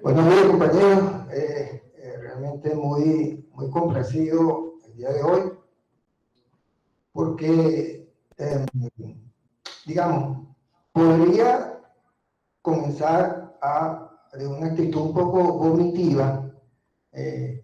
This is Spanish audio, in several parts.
Buenos días, compañeros. Realmente muy complacido el día de hoy porque, digamos, podría comenzar de una actitud un poco vomitiva,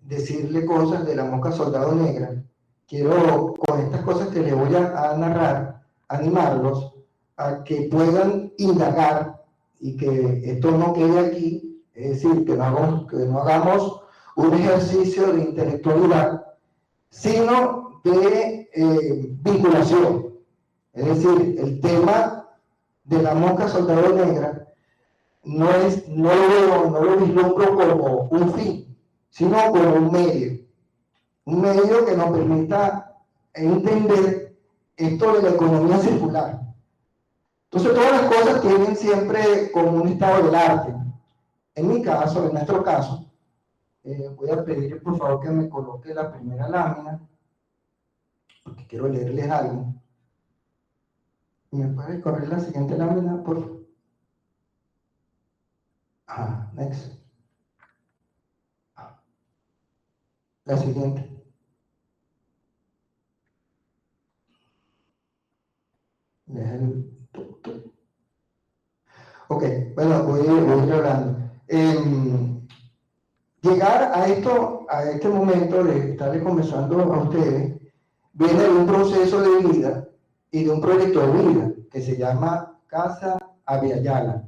decirle cosas de la mosca soldado negra. Quiero, con estas cosas que les voy a narrar, animarlos a que puedan indagar y que esto no quede aquí, es decir, que no hagamos un ejercicio de intelectualidad, sino de vinculación. Es decir, el tema de la mosca soldado negra no lo vislumbro como un fin, sino como un medio que nos permita entender esto de la economía circular. Entonces, todas las cosas tienen siempre como un estado del arte. En mi caso, en nuestro caso, voy a pedir por favor que me coloque la primera lámina, porque quiero leerles algo. ¿Me puede correr la siguiente lámina, por favor? Next. La siguiente. Ok, bueno, voy a ir hablando. Llegar a este momento de estarles conversando a ustedes, viene de un proceso de vida y de un proyecto de vida que se llama Casa Aviala.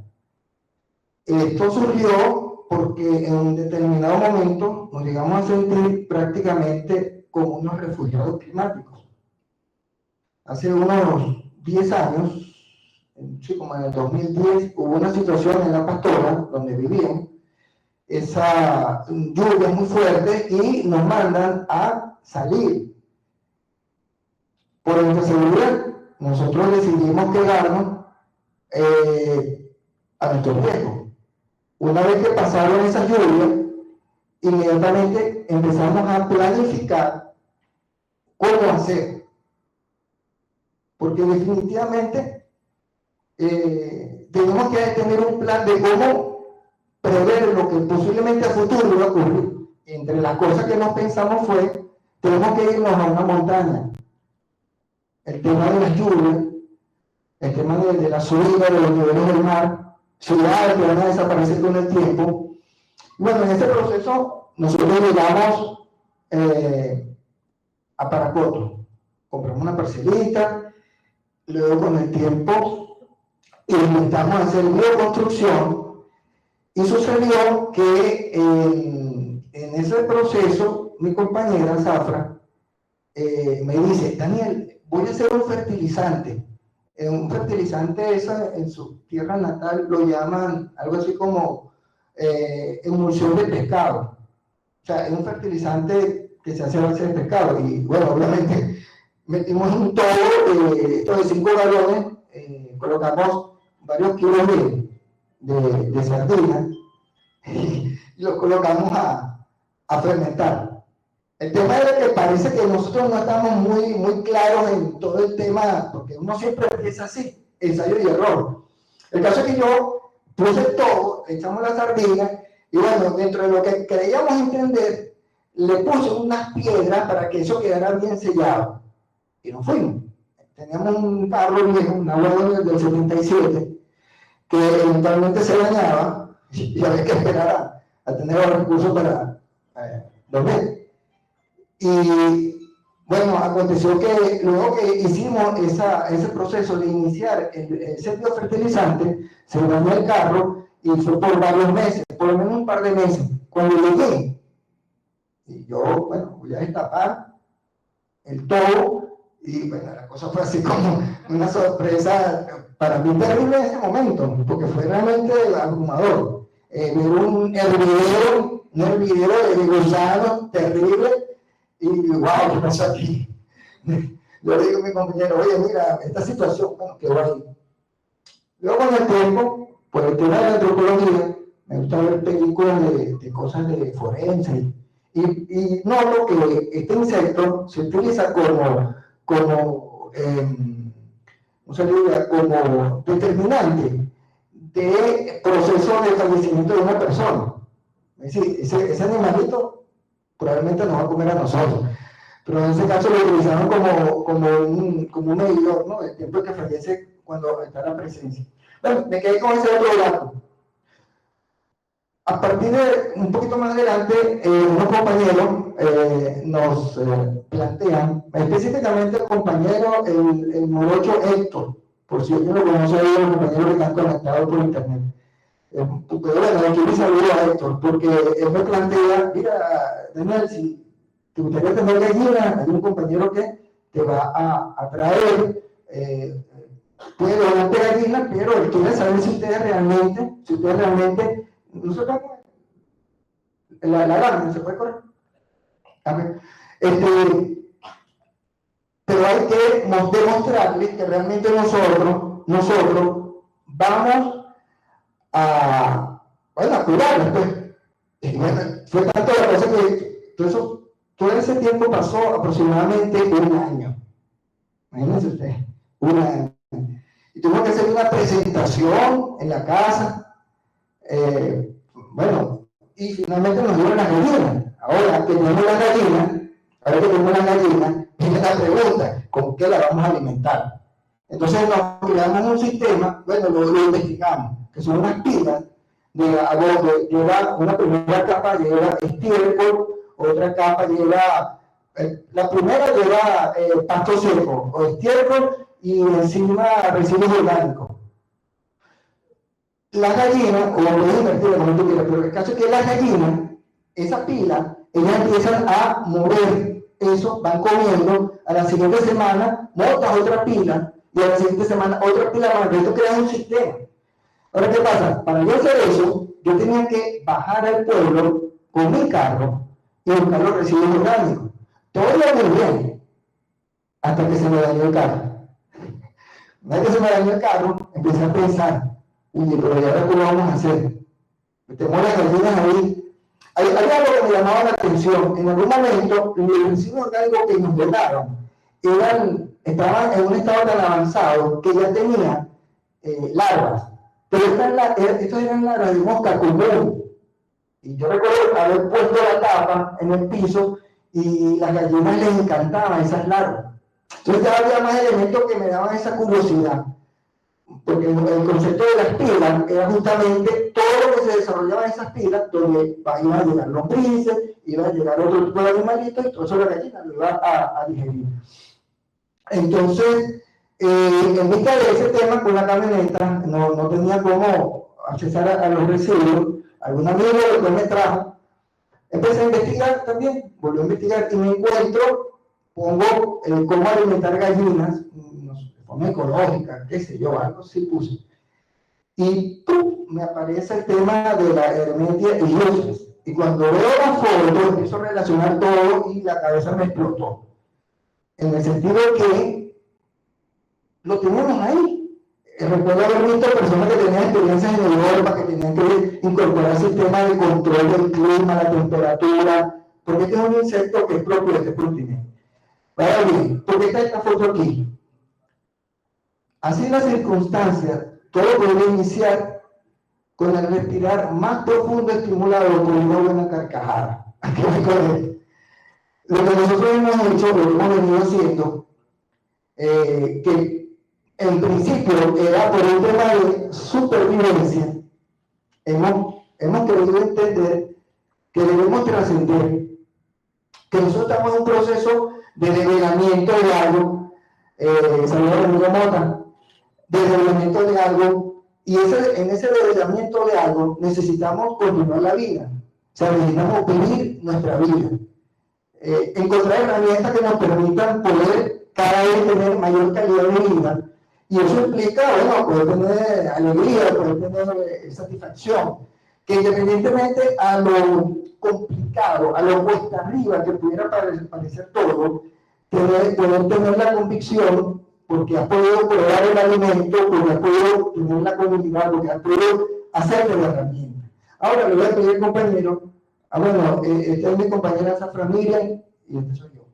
Esto surgió porque en un determinado momento nos llegamos a sentir prácticamente como unos refugiados climáticos. Hace unos 10 años, sí, como en el 2010, hubo una situación en La Pastora, donde vivíamos, esa lluvia muy fuerte y nos mandan a salir. Por nuestra seguridad, nosotros decidimos quedarnos a nuestro riesgo. Una vez que pasaron esas lluvias, inmediatamente empezamos a planificar cómo hacer. Porque definitivamente tenemos que tener un plan de cómo prever lo que posiblemente a futuro va a ocurrir. Entre las cosas que nos pensamos fue, tenemos que irnos a una montaña. El tema de las lluvias, el tema de la subida de los niveles del mar, ciudades que van a desaparecer con el tiempo. Bueno, en ese proceso nosotros llegamos a Paracoto. Compramos una parcelita, luego con el tiempo intentamos hacer bioconstrucción y sucedió que en ese proceso mi compañera Zafra me dice, Daniel, voy a hacer un fertilizante. Un fertilizante esa, en su tierra natal lo llaman algo así como emulsión de pescado. O sea, es un fertilizante que se hace a base de pescado. Y bueno, obviamente metimos un todo de 5 galones, colocamos varios kilos de sardinas y los colocamos a fermentar. El tema es que parece que nosotros no estamos muy claros en todo el tema, porque uno siempre empieza así, ensayo y error. El caso es que yo puse todo, echamos la sardina, y bueno, dentro de lo que creíamos entender, le puse unas piedras para que eso quedara bien sellado. Y nos fuimos. Teníamos un carro viejo, una Wagoner del 77, que eventualmente se dañaba, y había que esperar a tener los recursos para dormir. Y bueno, aconteció que luego que hicimos ese proceso de iniciar ese biofertilizante, se dañó el carro y fue por varios meses, por lo menos un par de meses. Cuando llegué, y yo, bueno, voy a destapar el todo, y bueno, la cosa fue así como una sorpresa para mí terrible en ese momento, porque fue realmente abrumador. Ver un hervidero de gusanos terrible. Y wow, ¿qué pasó aquí? Yo le digo a mi compañero, oye, mira, esta situación, bueno, qué guay. Luego con el tiempo, por el tema de la antropología, me gusta ver películas de cosas de forense y noto que este insecto se utiliza como determinante de proceso de fallecimiento de una persona. Es decir, ese animalito probablemente nos va a comer a nosotros. Pero en ese caso lo utilizaron como un medidor, ¿no? El tiempo que fallece cuando está la presencia. Bueno, me quedé con ese otro dato. A partir de un poquito más adelante, unos compañeros nos plantean, específicamente el compañero, el morocho Héctor, por si alguien lo conoce, los compañeros que están conectados por internet. Pero bueno, aquí me saludo a Héctor, porque él me plantea, mira, Daniel, si te gustaría tener gallina, hay un compañero que te va a traer, puede donarte gallinas, pero él quiere saber si ustedes realmente, no se puede comer, la gana, se puede correr. Pero hay que demostrarles que realmente nosotros vamos a cuidarlos, pues. Bueno, fue tanto la cosa que todo ese tiempo pasó aproximadamente un año. Imagínense ustedes, un año. Y tuvimos que hacer una presentación en la casa. Bueno, y finalmente nos dieron las gallinas. Ahora que tenemos las gallinas, viene la pregunta, ¿con qué la vamos a alimentar? Entonces nos creamos un sistema, bueno, lo investigamos, que son unas pilas de agua, lleva una primera capa, lleva estiércol, otra capa lleva, la primera lleva pasto seco o estiércol y encima residuos orgánicos. Las gallinas, o lo puedes invertir como tú quieras, pero el caso es que las gallinas, esa pila, ellas empiezan a mover eso, van comiendo, a la siguiente semana montas otra pila, y a la siguiente semana otra pila más, esto crea un sistema. Ahora, ¿qué pasa? Para yo hacer eso, yo tenía que bajar al pueblo con mi carro y buscar los residuos orgánicos. Todo iba muy bien, hasta que se me dañó el carro. Una vez que se me dañó el carro, empecé a pensar, oye, pero ¿y ahora qué vamos a hacer? Metemos las gallinas ahí. Hay algo que me llamaba la atención. En algún momento, los residuos orgánicos que nos donaron estaban en un estado tan avanzado que ya tenían larvas. Pero estas eran larvas de mosca común. Y yo recuerdo haber puesto la tapa en el piso y las gallinas les encantaban esas larvas. Entonces ya había más elementos que me daban esa curiosidad. Porque el concepto de las pilas era justamente todo lo que se desarrollaba en esas pilas, donde iban a llegar lombrices, iban a llegar otro tipo de animalitos y todo eso la gallina lo iba a digerir. Entonces, en vista de ese tema con la camioneta, no tenía cómo accesar a los residuos. Algún amigo después me trajo. Empecé a investigar también, volví a investigar y me encuentro, pongo cómo alimentar gallinas, de forma ecológica, qué sé yo, algo así puse. Y ¡pum! Me aparece el tema de la Hermetia illustres. Y cuando veo la foto, empiezo a relacionar todo y la cabeza me explotó. En el sentido que lo tenemos ahí. Recuerdo haber visto personas que tenían experiencias en Europa, que tenían que incorporar sistemas de control del clima, la temperatura, porque este es un insecto que es propio de este continente. Vaya bien, ¿por qué está esta foto aquí? Así las circunstancias, todo puede iniciar con el respirar más profundo estimulado por una buena carcajada. Aquí voy con esto. Lo que nosotros hemos hecho, lo que hemos venido haciendo, que en principio era por un tema de supervivencia, hemos querido entender que debemos trascender, que nosotros estamos en un proceso de develamiento de algo, saludos a Ramiro Mota, de develamiento de algo, y en ese develamiento de algo necesitamos continuar la vida, o sea, necesitamos vivir nuestra vida, encontrar herramientas que nos permitan poder cada vez tener mayor calidad de vida. Y eso implica, bueno, poder tener alegría, poder tener satisfacción, que independientemente a lo complicado, a lo cuesta arriba que pudiera parecer todo, poder tener la convicción, porque has podido probar el alimento, porque has podido tener la comunidad, porque has podido hacerle la herramienta. Ahora le voy a pedir al compañero, esta es mi compañera Zafra Miriam, y este soy yo.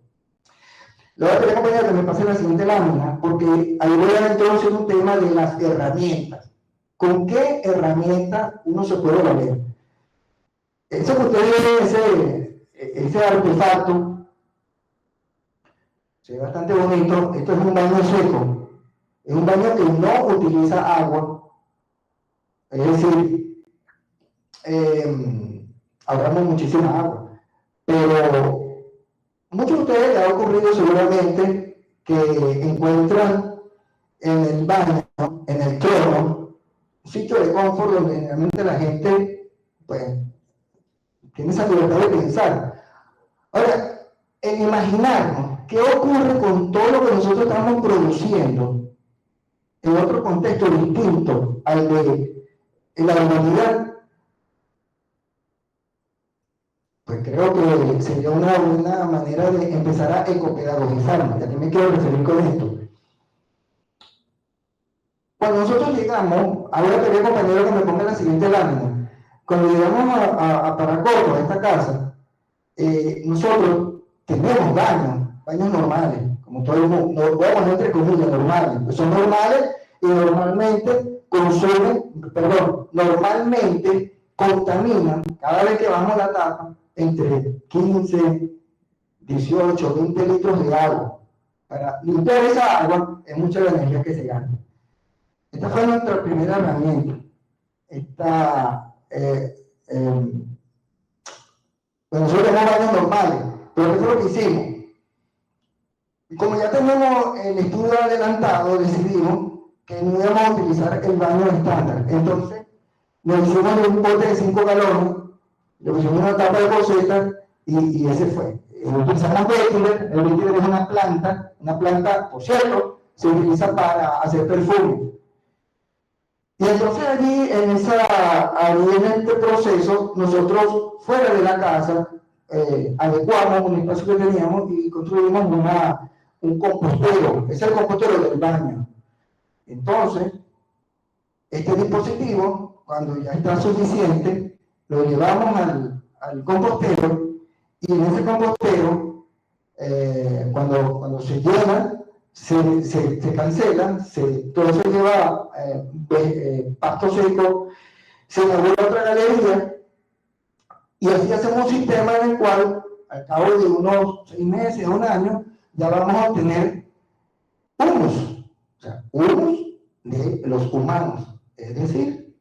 Le voy a pedir, compañero, que me pase la siguiente lámina, porque ahí voy a introducir un tema de las herramientas. ¿Con qué herramienta uno se puede valer? Eso que ustedes ven, ese artefacto, se ve bastante bonito. Esto es un baño seco. Es un baño que no utiliza agua. Es decir, ahorramos muchísima agua. Pero muchos de ustedes les ha ocurrido seguramente que encuentran en el baño, en el trono, un sitio de confort donde realmente la gente, pues, tiene esa libertad de pensar. Ahora, en imaginarnos qué ocurre con todo lo que nosotros estamos produciendo en otro contexto distinto al de la humanidad, pues creo que sería una buena manera de empezar a ecopedagogizarnos. ¿A qué me quiero referir con esto? Cuando nosotros llegamos, ahora quería compañero que me ponga la siguiente lámina. Cuando llegamos a Paracoto, a esta casa, nosotros tenemos baños normales, como todo el mundo, no podemos entre comillas, normales, pues son normales y normalmente normalmente contaminan cada vez que bajamos la tapa entre 15, 18, 20 litros de agua. Para limpiar esa agua es mucha la energía que se gasta. Esta fue nuestra primera herramienta. Bueno, nosotros tenemos baños normales, pero eso es lo que hicimos. Y como ya tenemos el estudio adelantado, decidimos que no íbamos a utilizar el baño estándar. Entonces, nos hicimos de un bote de 5 galones, le pusimos una tapa de coseta y ese fue. Utilizamos vetiver. El vetiver es una planta, por cierto, se utiliza para hacer perfume. Y entonces allí en este proceso, nosotros fuera de la casa adecuamos un espacio que teníamos y construimos un compostero. Es el compostero del baño. Entonces, este dispositivo, cuando ya está suficiente, lo llevamos al compostero y en ese compostero, cuando se llena, se cancela, todo se lleva pasto seco, se elabora otra galería y así hacemos un sistema en el cual al cabo de unos 6 meses, un año, ya vamos a obtener humus, o sea, humus de los humanos, es decir,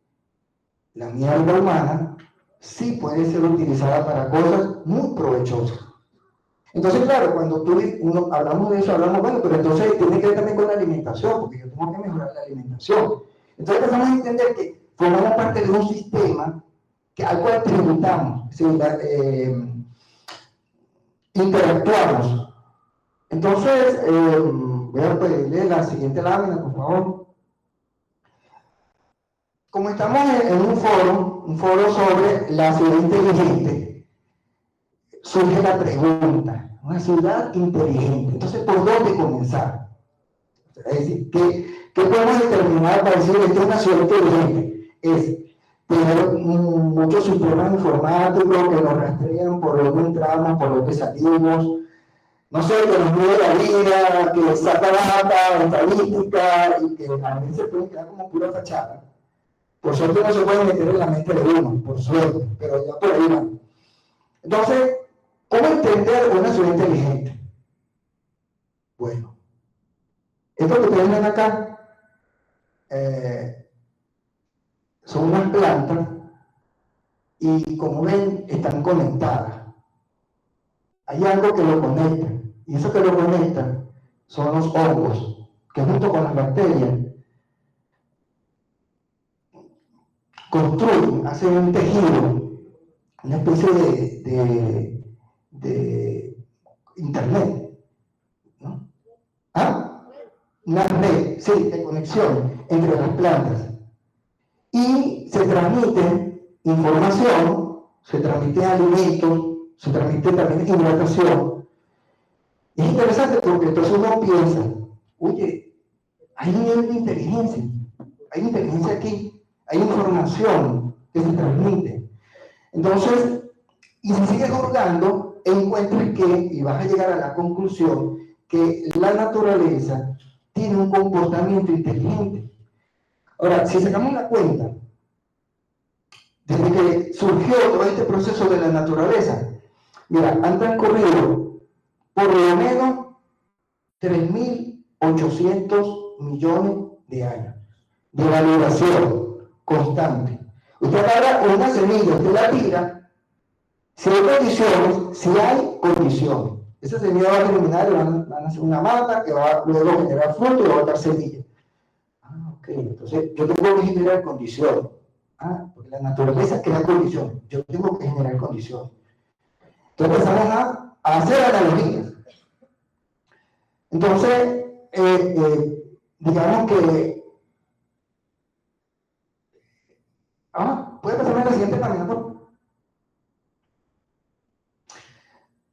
la mierda humana sí puede ser utilizada para cosas muy provechosas. Entonces, claro, cuando hablamos de eso, hablamos, bueno, pero entonces tiene que ver también con la alimentación, porque yo tengo que mejorar la alimentación. Entonces empezamos a entender que formamos parte de un sistema al cual tributamos, interactuamos. Entonces, voy a pedirle la siguiente lámina, por favor. Como estamos en un foro sobre la ciudad inteligente, surge la pregunta, una ciudad inteligente. Entonces, ¿por dónde comenzar? Es decir, ¿qué podemos determinar para decir que es una ciudad inteligente? Es tener muchos sistemas informáticos que nos rastrean por dónde entramos, por dónde salimos, no sé, que nos mide la vida, que saca data, estadística, y que a veces se pueden quedar como pura fachada. Por suerte no se puede meter en la mente de uno, por suerte, pero ya por ahí va. Entonces, ¿cómo entender una ciudad inteligente? Bueno, esto que ustedes ven acá son unas plantas y como ven, están conectadas. Hay algo que lo conecta, y eso que lo conecta son los hongos, que junto con las bacterias construyen, hacen un tejido, una especie de internet, ¿no? ¿Ah? Una red, sí, de conexión entre las plantas. Y se transmite información, se transmite alimentos, se transmite también hidratación. Y es interesante porque entonces uno piensa, oye, hay un nivel de inteligencia, hay inteligencia aquí, hay información que se transmite. Entonces, y si sigues jugando, encuentras y vas a llegar a la conclusión que la naturaleza tiene un comportamiento inteligente. Ahora, si sacamos la cuenta, desde que surgió todo este proceso de la naturaleza, mira, han transcurrido por lo menos 3.800 millones de años de valoración constante. Usted agarra una semilla, usted la tira, si hay condiciones, esa semilla va a germinar y van a hacer una mata que va luego a generar fruto y va a dar semilla. Ah, ok, entonces yo tengo que generar condiciones. Ah, porque la naturaleza crea condiciones, yo tengo que generar condiciones. Entonces empezamos a hacer analogías. Entonces, digamos que... ¿puede pasarme a la siguiente página, por favor?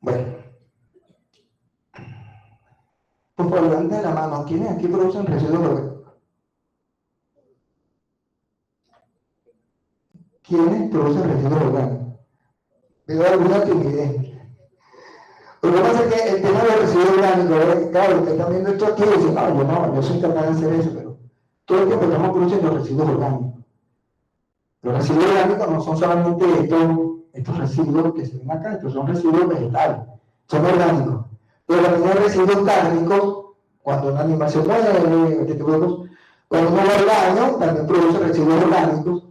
Bueno, por favor, levanten la mano. ¿Quiénes aquí producen residuos orgánicos? ¿Quiénes producen residuos orgánicos? Veo alguna timidez. Lo que pasa es que el tema de los residuos orgánicos, claro, ustedes están viendo esto aquí y dicen, no, yo soy capaz de hacer eso, pero todo el tiempo estamos produciendo residuos orgánicos. Los residuos orgánicos no son solamente estos residuos que se ven acá, estos son residuos vegetales, son orgánicos. Pero también hay residuos cárnicos, cuando un animal se muere, este tipo de cosas. Cuando uno va al baño, también produce residuos orgánicos.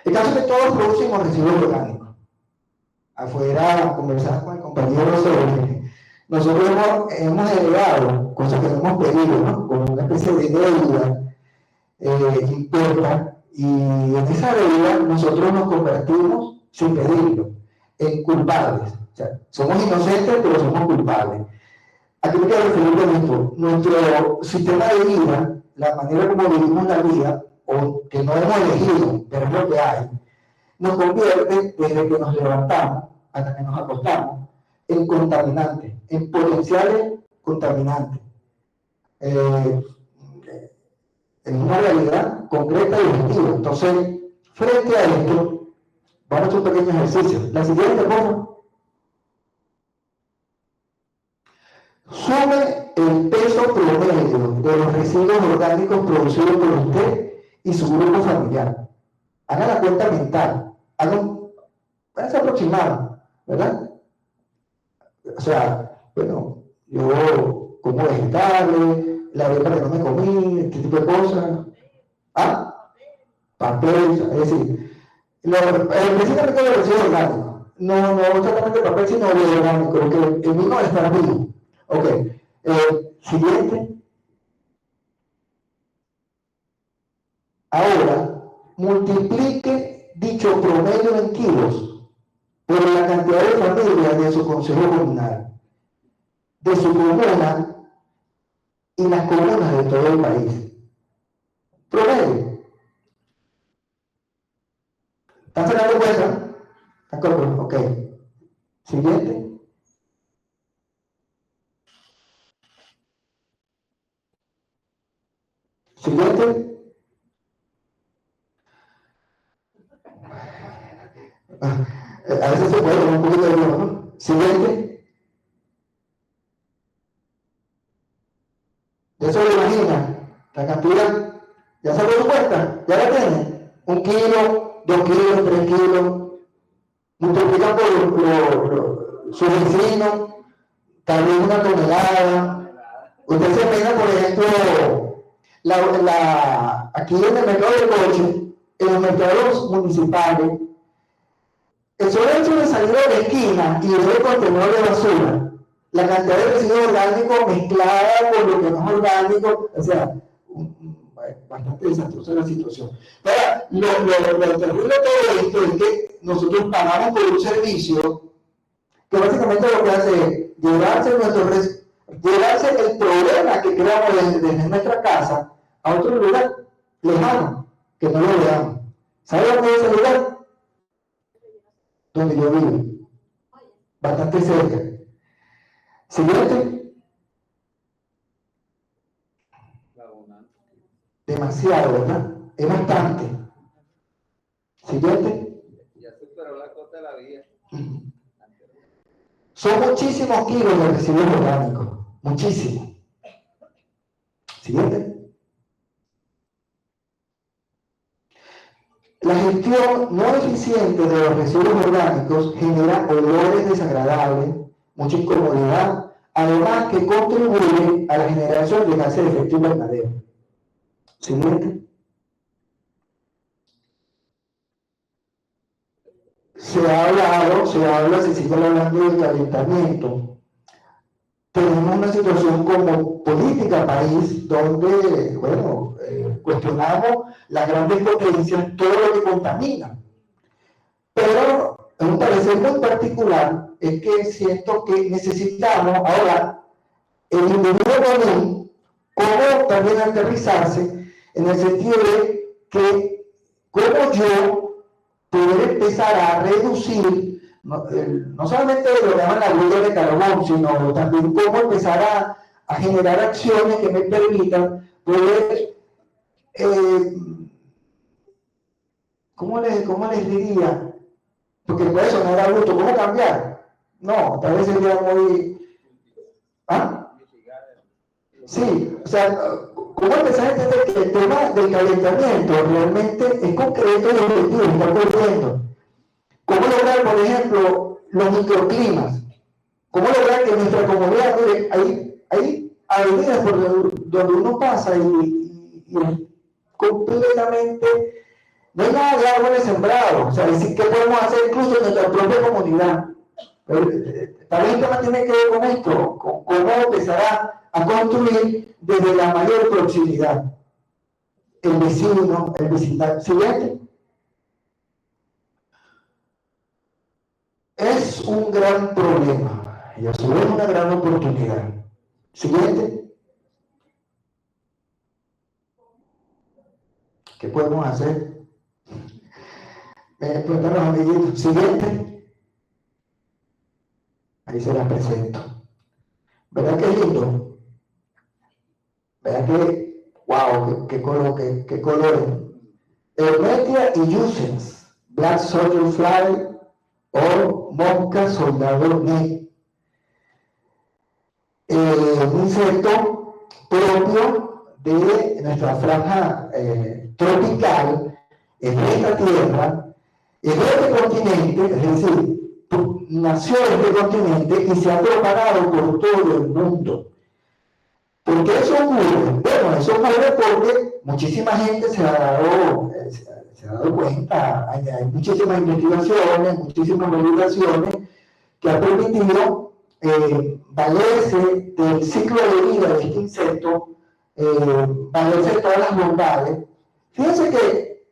El caso es que todos producimos residuos orgánicos. Afuera conversamos con el compañero sobre, nosotros hemos heredado cosas que no hemos pedido, ¿no? Como una especie de deuda impuesta, y en esa deuda nosotros nos convertimos, sin pedirlo, en culpables. O sea, somos inocentes, pero somos culpables. ¿A qué me quiero referir con esto? Nuestro sistema de vida, la manera como vivimos la vida, o que no hemos elegido, pero es lo que hay, nos convierte, desde que nos levantamos hasta que nos acostamos, en contaminantes, en potenciales contaminantes. En una realidad concreta y objetiva. Entonces, frente a esto, vamos a hacer un pequeño ejercicio. La siguiente cosa, sume el peso promedio de los residuos orgánicos producidos por usted y su grupo familiar. Haga la cuenta mental, háganse aproximado, ¿verdad? O sea, bueno, yo como vegetales, la arepa que no me comí, este tipo de cosas. Papel, es decir, precisamente los residuos orgánicos. No exactamente papel, sino de orgánico, porque el mismo está vivo. Ok, siguiente. Ahora, multiplique dicho promedio en kilos por la cantidad de familias de su consejo comunal, de su comuna y las comunas de todo el país. Promedio. ¿Están sacando cuenta? ¿Están correcto? Ok. Siguiente. Siguiente. A veces se puede un poquito de broma, ¿no? Siguiente. Ya se lo imagina. La cantidad. Ya se lo cuenta. Ya la tiene. 1 kilo, 2 kilos, 3 kilos. Multiplican por su vecino. Tal vez 1 tonelada. Usted se pega, por ejemplo, aquí en el mercado de coche, en los mercados municipales, el solo hecho de salir a la esquina y ver el contenedor de basura, la cantidad de residuos orgánicos mezclada con lo que no es orgánico, o sea, bastante desastrosa la situación. Ahora, lo terrible de todo esto es que nosotros pagamos por un servicio que básicamente lo que hace es llevarse el problema que creamos desde nuestra casa a otro lugar lejano, que no lo veamos. ¿Sabe dónde es ese lugar? Donde yo vivo. Bastante cerca. Siguiente. Demasiado, ¿verdad? Es bastante. Siguiente. Ya superó la cota de la vía. Son muchísimos kilos de residuos orgánicos. Muchísimos. Siguiente. La gestión no eficiente de los residuos orgánicos genera olores desagradables, mucha incomodidad, además que contribuye a la generación de gases de efecto invernadero. Siguiente. Se sigue hablando del calentamiento. Tenemos una situación como política país donde, bueno, cuestionamos las grandes potencias, todo lo que contamina. Pero en un parecer muy particular es que siento que necesitamos ahora el individuo común, cómo también aterrizarse en el sentido de que cómo yo poder empezar a reducir no solamente lo que llaman la huella de carbón, sino también cómo empezar a generar acciones que me permitan poder, ¿cómo les diría? Porque puede sonar a gusto, ¿cómo cambiar? No, tal vez sería muy... ¿Ah? Sí, o sea, ¿cómo empezar a entender que el tema del calentamiento realmente es concreto y objetivo, está ocurriendo? ¿Cómo lograr, por ejemplo, los microclimas? ¿Cómo lograr que nuestra comunidad, mire, hay avenidas por donde uno pasa y completamente, no hay nada de árboles sembrados? O sea, decir, ¿qué podemos hacer incluso en nuestra propia comunidad? Pero, tal vez el tema tiene que ver con esto, con cómo empezar a construir desde la mayor proximidad. El vecino, el vecindario. ¿Siguiente? Es un gran problema y a su vez una gran oportunidad. Siguiente. ¿Qué podemos hacer? Cuéntanos, amiguitos. Siguiente. Ahí se las presento. ¿Verdad que es lindo? ¿Verdad que, wow, qué colores? Hermetia y Jusens, Black Soldier Fly o Mosca Soldado Negro. Un insecto propio de nuestra franja tropical, en esta tierra, en este continente, es decir, nació en este continente y se ha propagado por todo el mundo. ¿Por qué eso ocurre? Bueno, eso ocurre porque muchísima gente se ha dado cuenta, hay muchísimas investigaciones, muchísimas regulaciones que han permitido valerse del ciclo de vida de este insecto, valerse de todas las bondades. Fíjense que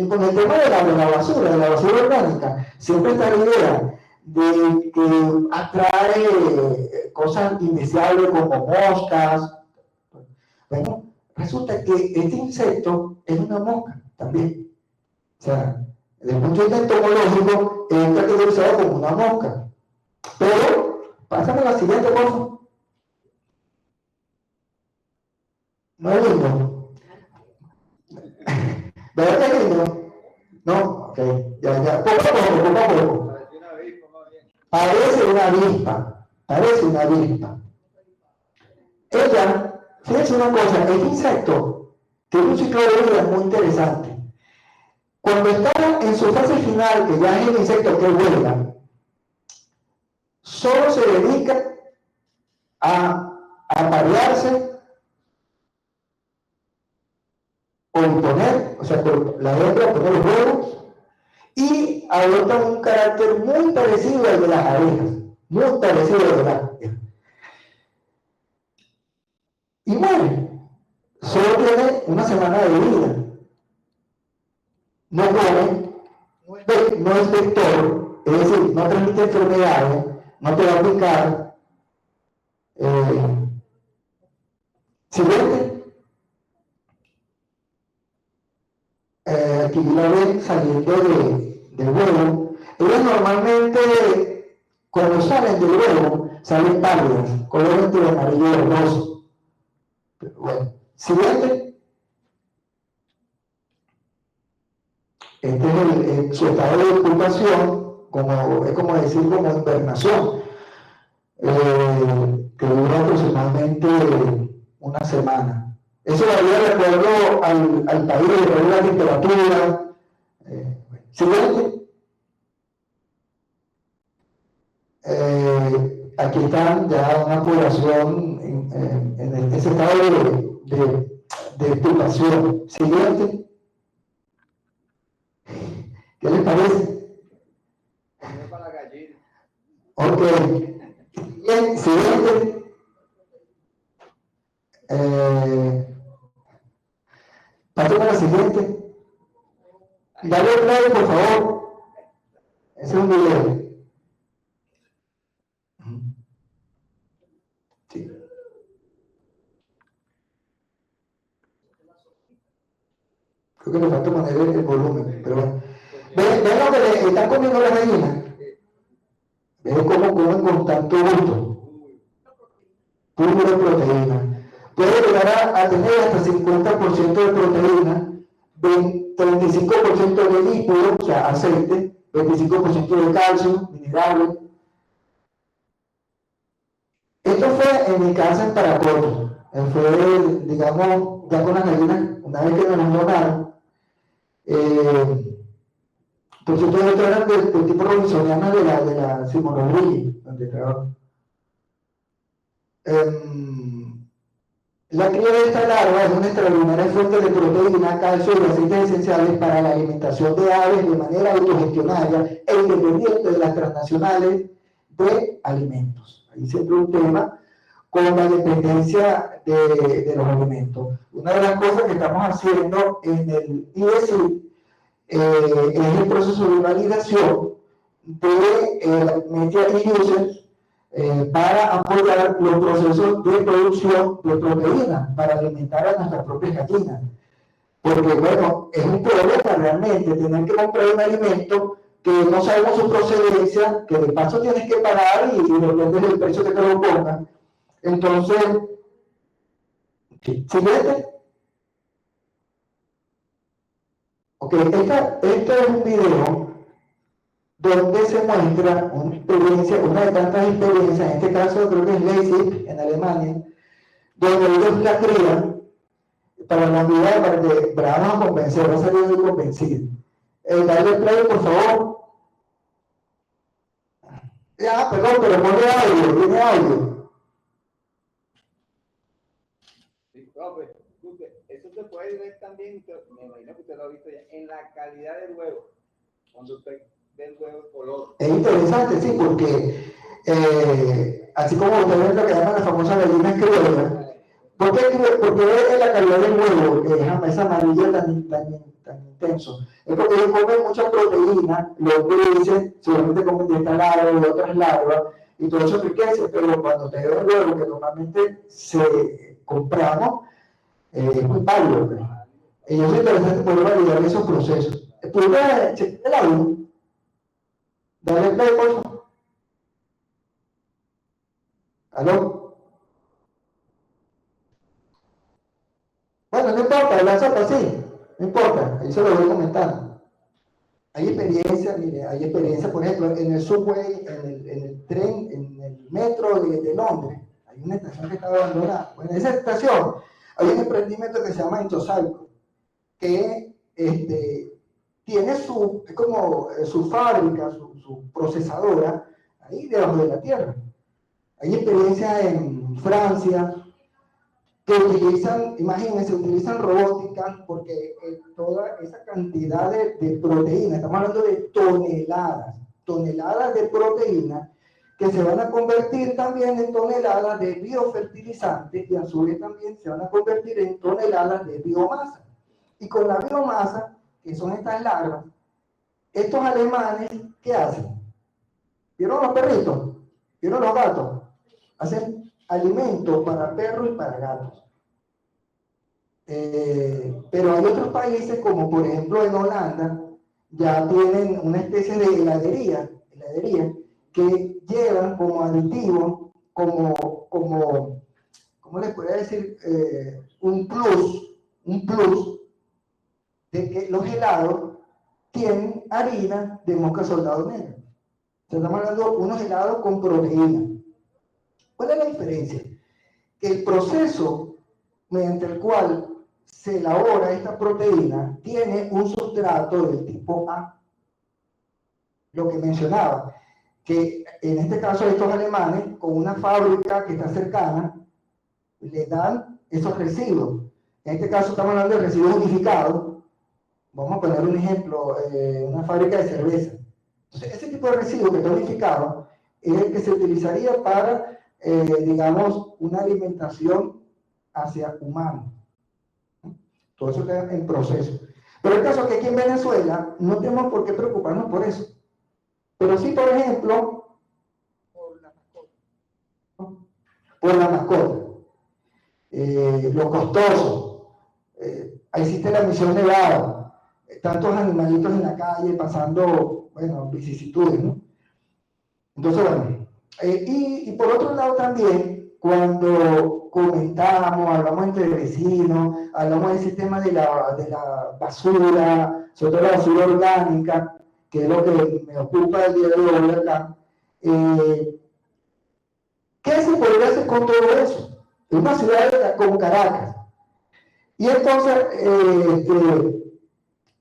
con el tema de la basura orgánica, siempre está la idea de que atrae cosas indeseables como moscas. Bueno, resulta que este insecto es una mosca también. O sea, desde el punto de vista entomológico, es categorizado como una mosca. Pero, pásame la siguiente cosa. No es lindo. ¿Verdad que es lindo? No, ok, ya. Poco a poco. Parece una avispa. Ella, fíjense una cosa, el insecto tiene un ciclo de vida muy interesante. Cuando está en su fase final, que ya es el insecto que vuela, solo se dedica a aparearse o imponer, o sea, la hembra pone los huevos y adopta un carácter muy parecido al de las abejas, muy parecido al de las abejas. Y muere. Solo tiene una semana de vida. No come, no es vector, es decir, no transmite enfermedades, no te va a picar. Siguiente. Aquí la ven saliendo del huevo. Ellas normalmente, cuando salen del huevo, salen pálidas, color entre amarillo y verdoso. Bueno, siguiente. Este es su estado de ocupación, es como decir, como invernación, que dura aproximadamente una semana. Eso varía de acuerdo al país, de acuerdo a la temperatura, Siguiente. Aquí están ya una población en ese estado de explotación. Siguiente. ¿Qué les parece? Comió para la gallina. Ok. Bien, siguiente. Pasemos a la siguiente. Dale play, por favor. Ese es un video. Sí. Creo que le falta poner el volumen, pero bueno. ¿Ven lo que le están comiendo las gallinas? ¿Ven cómo comen con tanto gusto? Puro de proteína. Puede llegar a tener hasta 50% de proteína, 35% de lípido, o sea, aceite, 25% de calcio, minerales. Esto fue en mi casa en Paracoto. Fue, digamos, ya con las gallinas, una vez que nos las donaron. Por cierto, otro eran del tipo robinsoniana de la Simón Rodríguez, donde trabajo. La cría de esta larva es una extraordinaria fuente de proteína, calcio y aceites esenciales para la alimentación de aves de manera autogestionaria e independiente de las transnacionales de alimentos. Ahí siempre un tema con la dependencia de los alimentos. Una de las cosas que estamos haciendo en el IESI es el proceso de validación de media y users para apoyar los procesos de producción de proteínas para alimentar a nuestras propias gallinas. Porque, bueno, es un problema realmente tener que comprar un alimento que no sabemos su procedencia, que de paso tienes que pagar y depende del precio que te lo pongan. Entonces, siguiente. Ok, este es un video donde se muestra una experiencia, una de tantas experiencias, en este caso creo que es Leipzig, en Alemania, donde ellos la crían para la vida de vamos a convencer, va a salir muy convencido. Dale play, por favor. Ya, perdón, pero ponle audio, tiene audio. Sí, profe, eso se puede ver también, me imagino que usted lo ha visto ya, en la calidad del huevo, cuando usted ve el huevo de color. Es interesante, sí, porque así como ustedes ven lo que llaman la famosa gallina criolla, ¿por qué es la calidad del huevo es amarillo tan intenso? Es porque ellos comen mucha proteína, los grises, seguramente comen de esta larva y de otras larvas, y todo eso enriquece, pero cuando te veo el huevo que normalmente compramos, es muy pálido. Pues. Y eso es interesante poder validar esos procesos. ¿Puedes checar el audio? Dale play, por favor. ¿Aló? Bueno, no importa, la sopa sí, no importa, ahí se lo voy comentando. Hay experiencia, mire, hay experiencia, por ejemplo, en el subway, en el tren, en el metro de Londres, hay una estación que está abandonada. Bueno, en esa estación hay un emprendimiento que se llama Intosaico, que tiene su fábrica, su procesadora, ahí debajo de la tierra. Hay experiencia en Francia, que utilizan, imagínense, utilizan robótica porque toda esa cantidad de proteína, estamos hablando de toneladas de proteína que se van a convertir también en toneladas de biofertilizantes y a su vez también se van a convertir en toneladas de biomasa. Y con la biomasa, que son estas larvas, estos alemanes, ¿qué hacen? ¿Vieron los perritos? ¿Vieron los gatos? Hacen alimentos para perros y para gatos. Pero hay otros países, como por ejemplo en Holanda, ya tienen una especie de heladería que llevan como aditivo, ¿cómo les podría decir? Un plus de que los helados tienen harina de mosca soldado negro. Estamos hablando de unos helados con proteína. ¿Cuál es la diferencia? Que el proceso mediante el cual se elabora esta proteína tiene un sustrato del tipo A. lo que mencionaba, que en este caso estos alemanes, con una fábrica que está cercana, le dan esos residuos. En este caso estamos hablando de residuos unificados. Vamos a poner un ejemplo, una fábrica de cerveza. Entonces, ese tipo de residuo que está unificado es el que se utilizaría para, digamos, una alimentación hacia humanos. Todo eso está en proceso. Pero el caso es que aquí en Venezuela no tenemos por qué preocuparnos por eso. Pero sí, por ejemplo, por la mascota. Lo costoso. Existe la misión nevada. Tantos animalitos en la calle pasando, bueno, vicisitudes, ¿no? Entonces, bueno. Y por otro lado también, cuando comentamos, hablamos entre vecinos, hablamos de ese tema de la basura, sobre todo la basura orgánica, que es lo que me ocupa el día de hoy acá. ¿Qué se podría hacer con todo eso? En una ciudad como Caracas. Y entonces,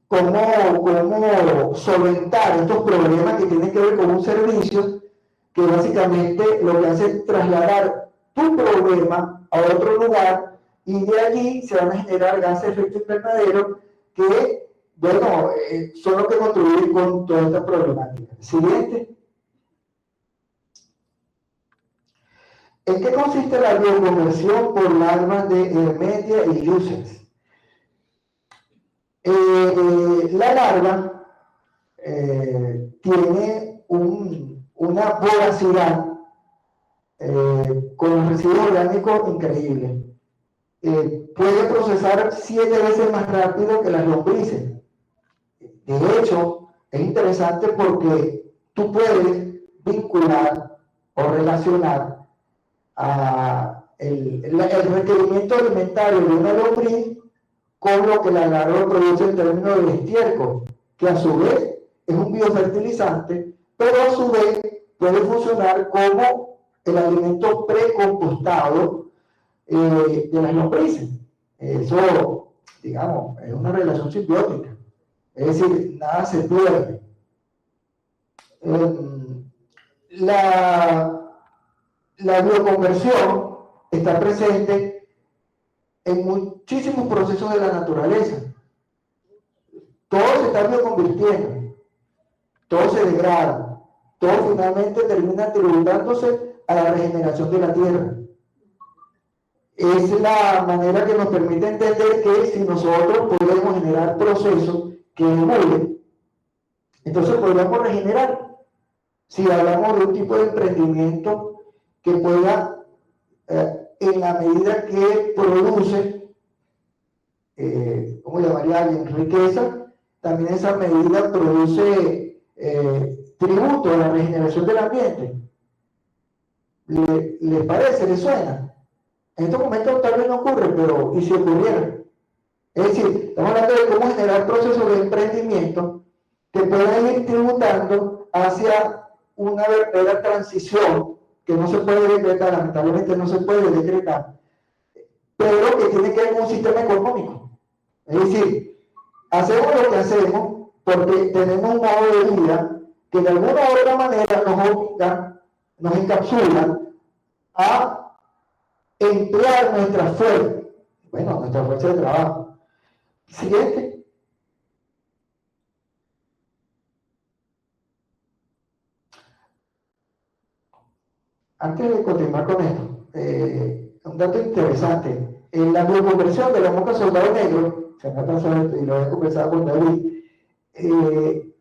¿cómo solventar estos problemas que tienen que ver con un servicio que básicamente lo que hace es trasladar tu problema a otro lugar y de allí se van a generar gases de efecto invernadero que, bueno, son los que contribuyen con toda esta problemática? Siguiente. ¿En qué consiste la bioconversión por larvas de Hermetia y Lucex? La larva tiene una voracidad con los residuos orgánicos increíble. Puede procesar 7 veces más rápido que las lombrices. De hecho, es interesante porque tú puedes vincular o relacionar el requerimiento alimentario de una lombriz con lo que la larva produce en términos de estiércol, que a su vez es un biofertilizante, pero a su vez puede funcionar como el alimento precompostado de las lombrices. Eso, digamos, es una relación simbiótica. Es decir, nada se pierde. La bioconversión está presente en muchísimos procesos de la naturaleza. Todo se está bioconvirtiendo, todo se degrada, todo finalmente termina tributándose a la regeneración de la tierra. Es la manera que nos permite entender que si nosotros podemos generar procesos que emulen, entonces podemos regenerar. Si hablamos de un tipo de emprendimiento que pueda, en la medida que produce, ¿cómo llamaría alguien? Riqueza, también esa medida produce tributo a la regeneración del ambiente. ¿Le parece? ¿Le suena? En estos momentos tal vez no ocurre, pero ¿y si ocurriera? Es decir, estamos hablando de cómo generar procesos de emprendimiento que puedan ir tributando hacia una verdadera transición que no se puede decretar, lamentablemente no se puede decretar, pero que tiene que ver con un sistema económico. Es decir, hacemos lo que hacemos porque tenemos un modo de vida que de alguna u otra manera nos obliga, nos encapsula a emplear nuestra fuerza, bueno, nuestra fuerza de trabajo. Siguiente. Antes de continuar con esto, un dato interesante. En la bioconversión de la mosca soldado negro, se me ha pasado y lo he conversado con David, en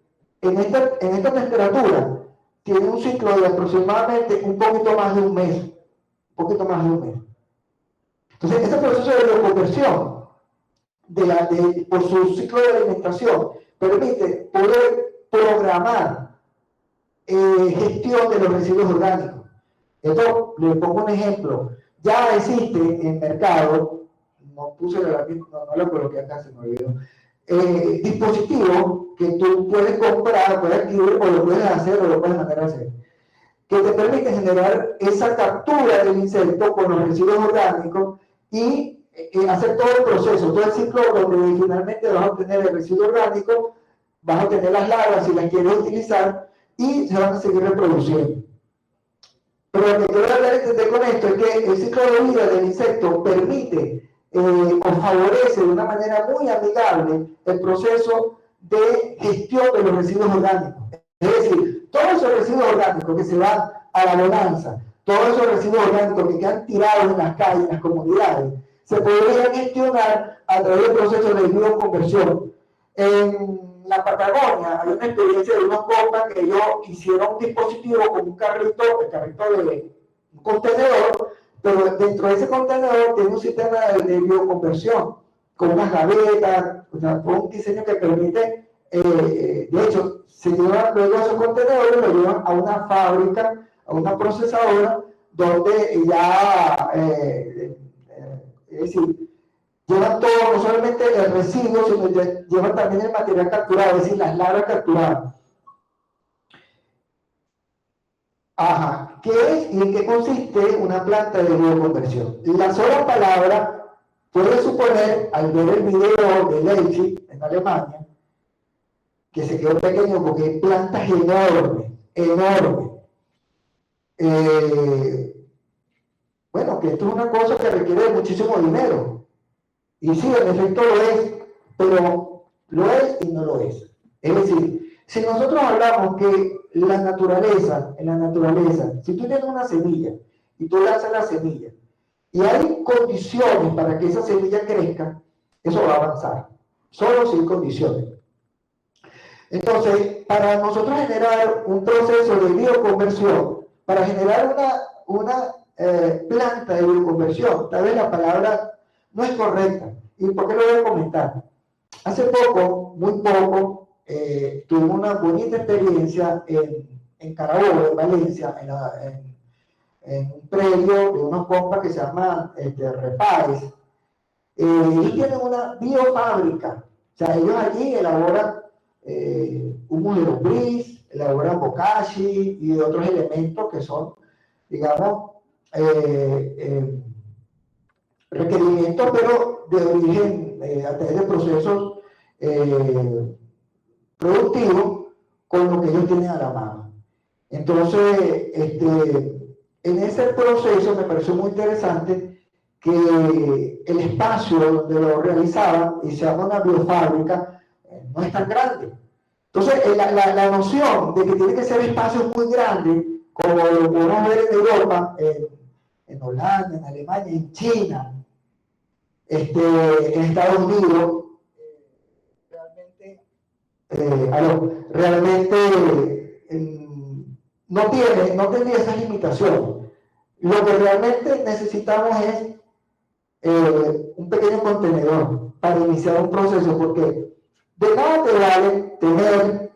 esta temperatura tiene un ciclo de aproximadamente un poquito más de un mes. Un poquito más de un mes. Entonces, este proceso de bioconversión, por su ciclo de alimentación, permite poder programar gestión de los residuos orgánicos. Esto, le pongo un ejemplo, ya existe en mercado, no lo coloqué acá, se me olvidó, dispositivos que tú puedes comprar, puedes adquirir, o lo puedes hacer, o lo puedes mandar a hacer, que te permite generar esa captura del insecto con los residuos orgánicos y hacer todo el proceso, todo el ciclo donde finalmente vas a obtener el residuo orgánico, vas a obtener las larvas si las quieres utilizar, y se van a seguir reproduciendo. Pero lo que quiero hablar entender con esto es que el ciclo de vida del insecto permite o favorece de una manera muy amigable el proceso de gestión de los residuos orgánicos. Es decir, todos esos residuos orgánicos que se van a la bonanza, todos esos residuos orgánicos que quedan tirados en las calles, en las comunidades, se podrían gestionar a través del proceso de bioconversión. En la Patagonia hay una experiencia de unos compas que ellos hicieron un dispositivo con un carrito, el carrito de un contenedor, pero dentro de ese contenedor tiene un sistema de bioconversión, con unas gavetas, o sea, con un diseño que permite, de hecho, se llevan luego esos contenedores, lo llevan a una fábrica, a una procesadora, donde ya, es decir, llevan todo, no solamente el residuo, sino llevan también el material capturado, es decir, las larvas capturadas. Ajá, ¿qué es y en qué consiste una planta de bioconversión? La sola palabra puede suponer, al ver el video de Leipzig, en Alemania, que se quedó pequeño porque hay plantas enormes, enormes. Bueno, que esto es una cosa que requiere muchísimo dinero. Y sí, en efecto lo es, pero lo es y no lo es. Es decir, si nosotros hablamos que en la naturaleza, si tú tienes una semilla y tú lanzas la semilla y hay condiciones para que esa semilla crezca, eso va a avanzar. Solo si hay condiciones. Entonces, para nosotros generar un proceso de bioconversión, para generar una planta de bioconversión, tal vez la palabra no es correcta. ¿Y por qué lo voy a comentar? Hace poco, muy poco, tuve una bonita experiencia en Carabobo, en Valencia, en un predio de unos compas que se llaman Repares. Ellos tienen una biofábrica. O sea, ellos allí elaboran humus de lombriz, elaboran bokashi y otros elementos que son, digamos, requerimientos, pero de origen a través de procesos productivos con lo que ellos tienen a la mano. Entonces, en ese proceso me pareció muy interesante que el espacio donde lo realizaban, y se llama una biofábrica, no es tan grande. Entonces, la noción de que tiene que ser espacios muy grandes, como lo podemos ver en Europa, en Holanda, en Alemania, en China, en Estados Unidos, realmente no tendría esas limitaciones. Lo que realmente necesitamos es un pequeño contenedor para iniciar un proceso, porque de nada te vale tener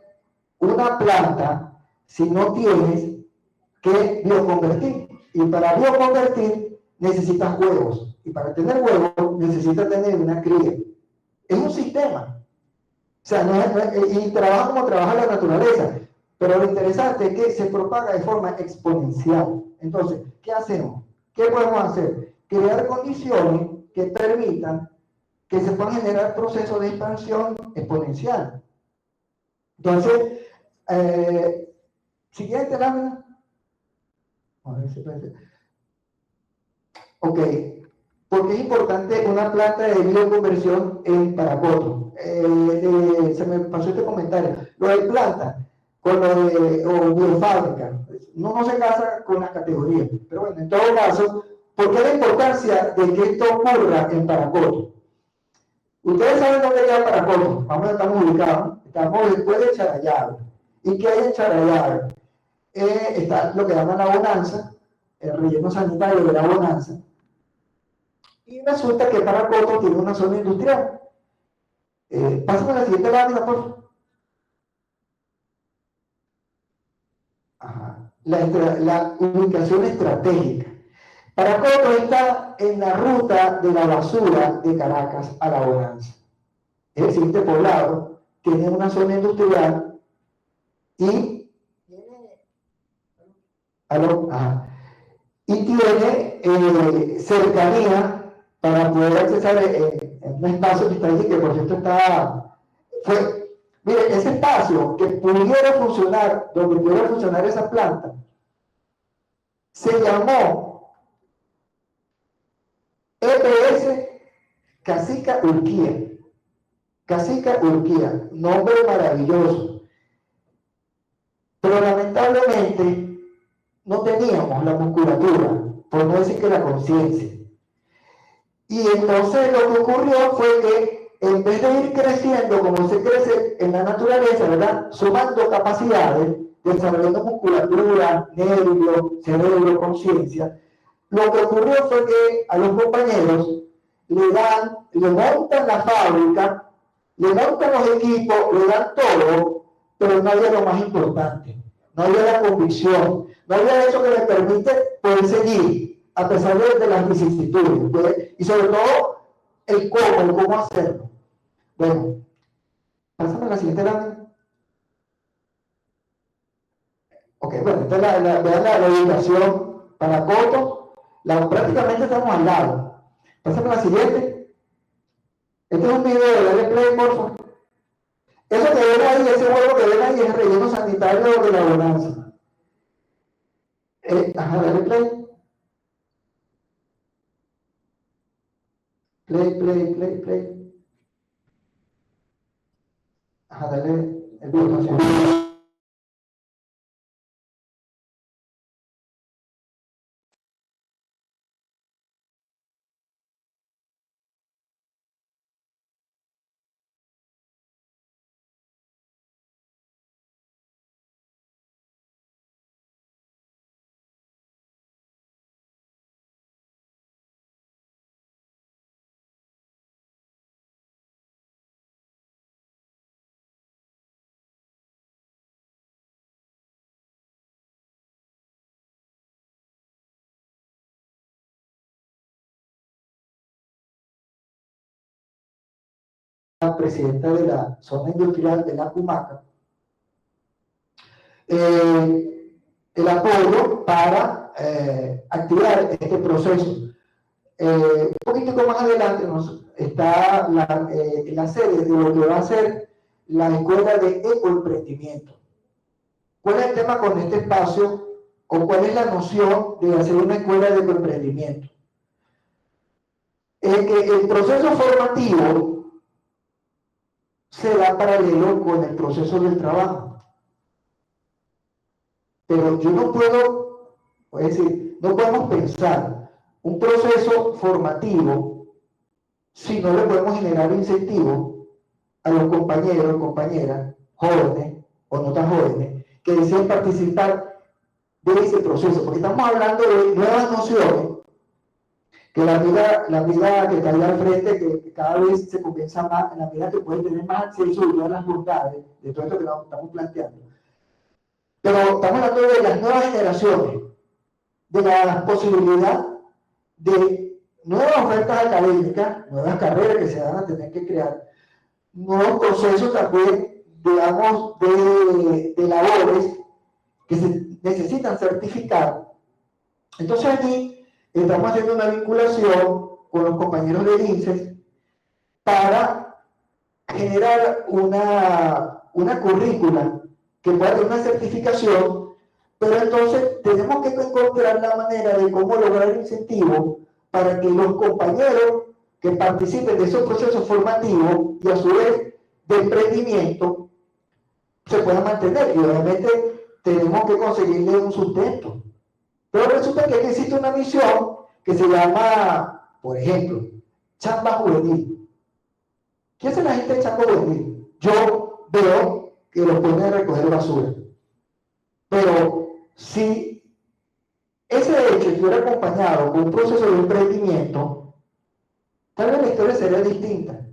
una planta si no tienes que bioconvertir. Y para bioconvertir necesitas huevos. Y para tener huevos necesitas tener una cría. Es un sistema. O sea, y trabaja como trabaja la naturaleza. Pero lo interesante es que se propaga de forma exponencial. Entonces, ¿qué hacemos? ¿Qué podemos hacer? Crear condiciones que permitan que se puedan generar procesos de expansión exponencial. Entonces, siguiente lámina. A ver si puede ser. Ok, ¿por qué es importante una planta de bioconversión en Paracoto? Se me pasó este comentario. Lo de planta con lo de o biofábrica, no se casa con las categorías, pero bueno, en todo caso, ¿por qué la importancia de que esto ocurra en Paracoto? Ustedes saben dónde queda Paracoto, vamos, estamos ubicados, estamos después de Charallave. ¿Y qué hay en Charallave? Está lo que llaman la bonanza, el relleno sanitario de la bonanza, y resulta que Paracoto tiene una zona industrial. Pásame a la siguiente lámina, por favor. Ajá. La ubicación estratégica. Paracoto está en la ruta de la basura de Caracas a la bonanza. Es decir, este poblado tiene una zona industrial y tiene cercanía para poder acceder en un espacio que está allí, que por cierto Mire, ese espacio que pudiera funcionar, donde pudiera funcionar esa planta, se llamó EPS Casica Urquía. Casica Urquía, nombre maravilloso. Pero lamentablemente no teníamos la musculatura, por no decir que la conciencia. Y entonces lo que ocurrió fue que en vez de ir creciendo como se crece en la naturaleza, ¿verdad? Sumando capacidades, desarrollando musculatura, nervios, cerebro, conciencia, lo que ocurrió fue que a los compañeros le montan la fábrica, le montan los equipos, le dan todo, pero no había lo más importante, no había la convicción, no había eso que les permite poder seguir, a pesar de las vicisitudes, pues, y sobre todo el cómo hacerlo. Bueno, pásame la siguiente lámina. Ok, bueno, esta es vean la ubicación para Coto, prácticamente estamos al lado. Pásame la siguiente. Este es un video de darle play, por favor. Eso que ven ahí, ese huevo que ven ahí es relleno sanitario de la bonanza. Ajá, dale play. Play. Ajá, dale el votación. La presidenta de la zona industrial de la Pumaca, el apoyo para activar este proceso. Un poquito más adelante está la serie de lo que va a ser la escuela de ecoemprendimiento. ¿Cuál es el tema con este espacio o cuál es la noción de hacer una escuela de ecoemprendimiento? Que el proceso formativo se da paralelo con el proceso del trabajo. Pero yo no puedo, es decir, no podemos pensar un proceso formativo si no le podemos generar incentivos a los compañeros, compañeras, jóvenes o no tan jóvenes, que deseen participar de ese proceso, porque estamos hablando de nuevas nociones, que la vida que está ahí al frente, que cada vez se comienza más, en la medida que puede tener más acceso a las bondades de todo esto que estamos planteando. Pero estamos hablando de las nuevas generaciones, de la posibilidad de nuevas ofertas académicas, nuevas carreras que se van a tener que crear, nuevos procesos también, digamos, de labores que se necesitan certificar. Entonces aquí estamos haciendo una vinculación con los compañeros del INSES para generar una currícula que pueda tener una certificación, pero entonces tenemos que encontrar la manera de cómo lograr incentivos para que los compañeros que participen de esos procesos formativos y a su vez de emprendimiento se puedan mantener, y obviamente tenemos que conseguirle un sustento. Pero resulta que aquí existe una misión que se llama, por ejemplo, chamba juvenil. ¿Qué hace la gente de chamba juvenil? Yo veo que los ponen a recoger basura. Pero si ese hecho estuviera acompañado con un proceso de emprendimiento, tal vez la historia sería distinta.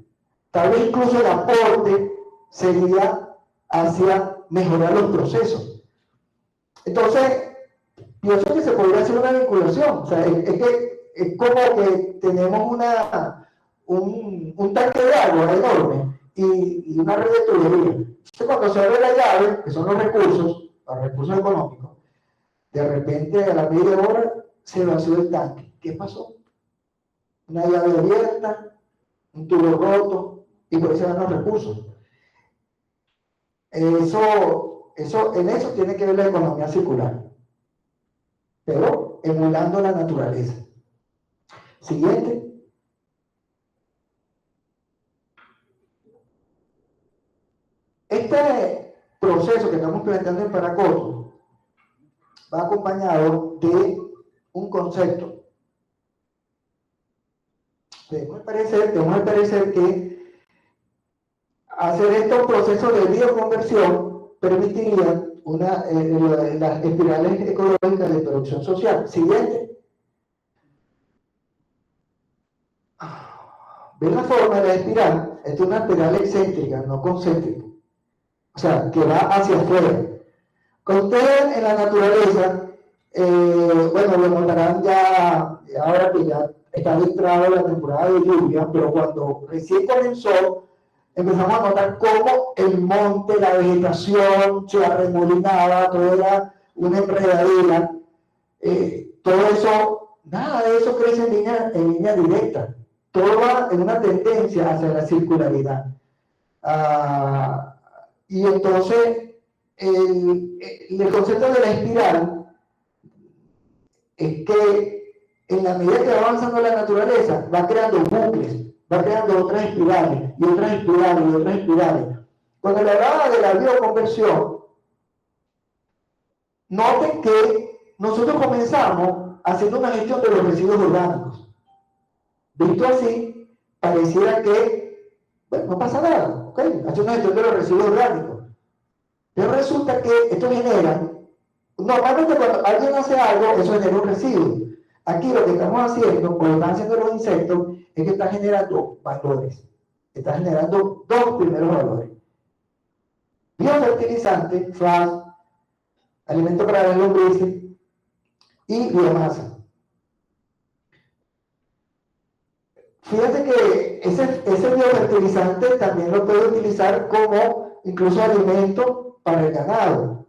Tal vez incluso el aporte sería hacia mejorar los procesos. Entonces, pienso que se podría hacer una vinculación. O sea, es que es como que tenemos un tanque de agua enorme y una red de tubería. Entonces, cuando se abre la llave, que son los recursos económicos, de repente a la media hora se vació el tanque. ¿Qué pasó? Una llave abierta, un tubo roto, y por eso van los recursos. En eso tiene que ver la economía circular, pero emulando la naturaleza. Siguiente. Este proceso que estamos planteando en Paracoto va acompañado de un concepto. Debemos parecer que hacer estos procesos de bioconversión permitirían las espirales ecológicas de producción social. Siguiente. ¿Ven la forma de la espiral? Esta es una espiral excéntrica, no concéntrica. O sea, que va hacia afuera. Con ustedes en la naturaleza, bueno, lo notarán ya, ahora que ya está entrada la temporada de lluvia, pero cuando recién comenzó, empezamos a notar cómo el monte, la vegetación se arremolinaba, todo era una enredadera, todo eso, nada de eso crece en línea directa, todo va en una tendencia hacia la circularidad. Y entonces, el concepto de la espiral es que en la medida que va avanzando la naturaleza, va creando bucles, va creando otras espirales, y otras espirales, y otras espirales. Cuando le hablaba de la bioconversión, noten que nosotros comenzamos haciendo una gestión de los residuos orgánicos. Visto así, pareciera que, bueno, no pasa nada, ¿ok? Haciendo una gestión de los residuos orgánicos. Pero resulta que esto genera, normalmente cuando alguien hace algo, eso genera un residuo. Aquí lo que estamos haciendo, o lo que están haciendo los insectos, es que está generando valores. Está generando dos primeros valores. Biofertilizante, FAS, alimento para las lombrices y biomasa. Fíjate que ese biofertilizante también lo puede utilizar como incluso alimento para el ganado.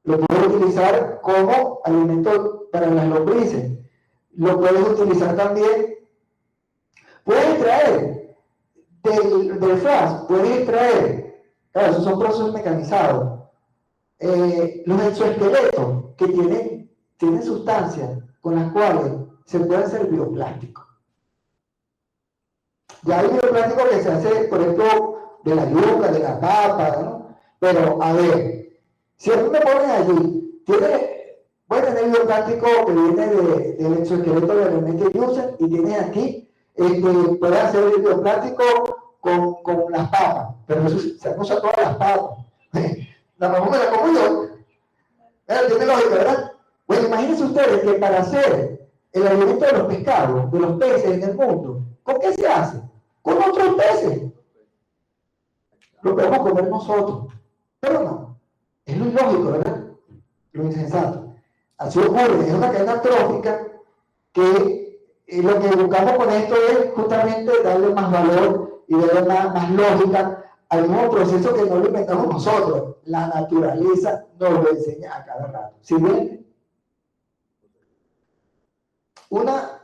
Lo puedes utilizar como alimento para las lombrices. Lo puedes utilizar también. Puedes extraer del FAS, puedes extraer, claro, esos son procesos mecanizados. Los exoesqueletos que tienen sustancias con las cuales se puede hacer bioplásticos. Ya hay bioplásticos que se hace, por ejemplo, de la yuca, de la papa, ¿no? Pero, a ver, si a mí me ponen allí, voy a tener bioplástico que viene del exoesqueleto de Elemental User y tiene aquí, puede hacer el bioplástico con las papas, pero eso se usa todas las papas. La papa me la como yo. Tiene lógica, ¿verdad? Bueno, imagínense ustedes que para hacer el alimento de los pescados, de los peces en el mundo, ¿con qué se hace? Con otros peces. Lo podemos comer nosotros, pero no. Es lo ilógico, ¿verdad? Lo insensato. Así ocurre, es una cadena trófica que lo que buscamos con esto es justamente darle más valor y darle más lógica al mismo proceso que no lo inventamos nosotros. La naturaleza nos lo enseña a cada rato. ¿Sí ven? Una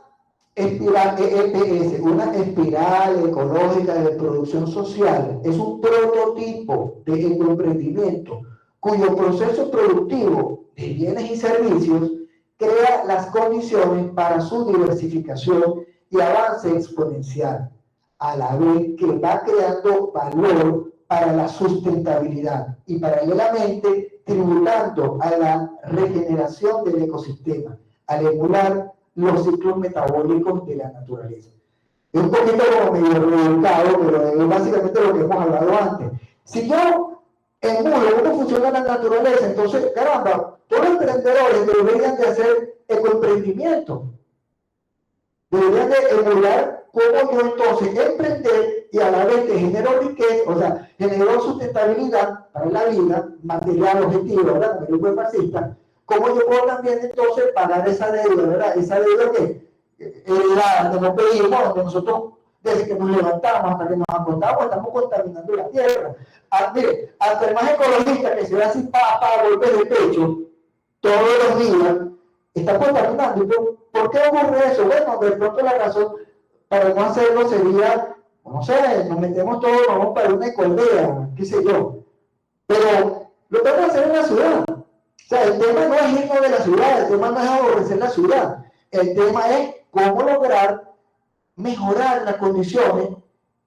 espiral EEPS, una espiral ecológica de producción social, es un prototipo de ecoemprendimiento cuyo proceso productivo de bienes y servicios crea las condiciones para su diversificación y avance exponencial, a la vez que va creando valor para la sustentabilidad y paralelamente tributando a la regeneración del ecosistema, al emular los ciclos metabólicos de la naturaleza. Es un poquito como medio reeducado, pero es básicamente lo que hemos hablado antes. Si yo emulo cómo funciona la naturaleza, entonces, caramba, todos los emprendedores deberían de hacer ecoemprendimiento. Deberían de emular cómo yo entonces emprender y a la vez que genero riqueza, o sea, genero sustentabilidad para la vida, material, objetivo, ¿verdad? Como el grupo fascista, cómo yo puedo también entonces pagar esa deuda, ¿verdad? Esa deuda que nos pedimos, donde nosotros desde que nos levantamos hasta que nos acostamos estamos contaminando la tierra. Mire, hasta el más ecologista que se da así para golpes de pecho todos los días, está contaminando. ¿Por qué ocurre eso? Bueno, de pronto la razón para no hacerlo sería, no sé, nos metemos todos, vamos para una ecoaldea, qué sé yo. Pero lo podemos hacer en la ciudad. O sea, el tema no es irnos de la ciudad, el tema no es aborrecer la ciudad. El tema es cómo lograr mejorar las condiciones,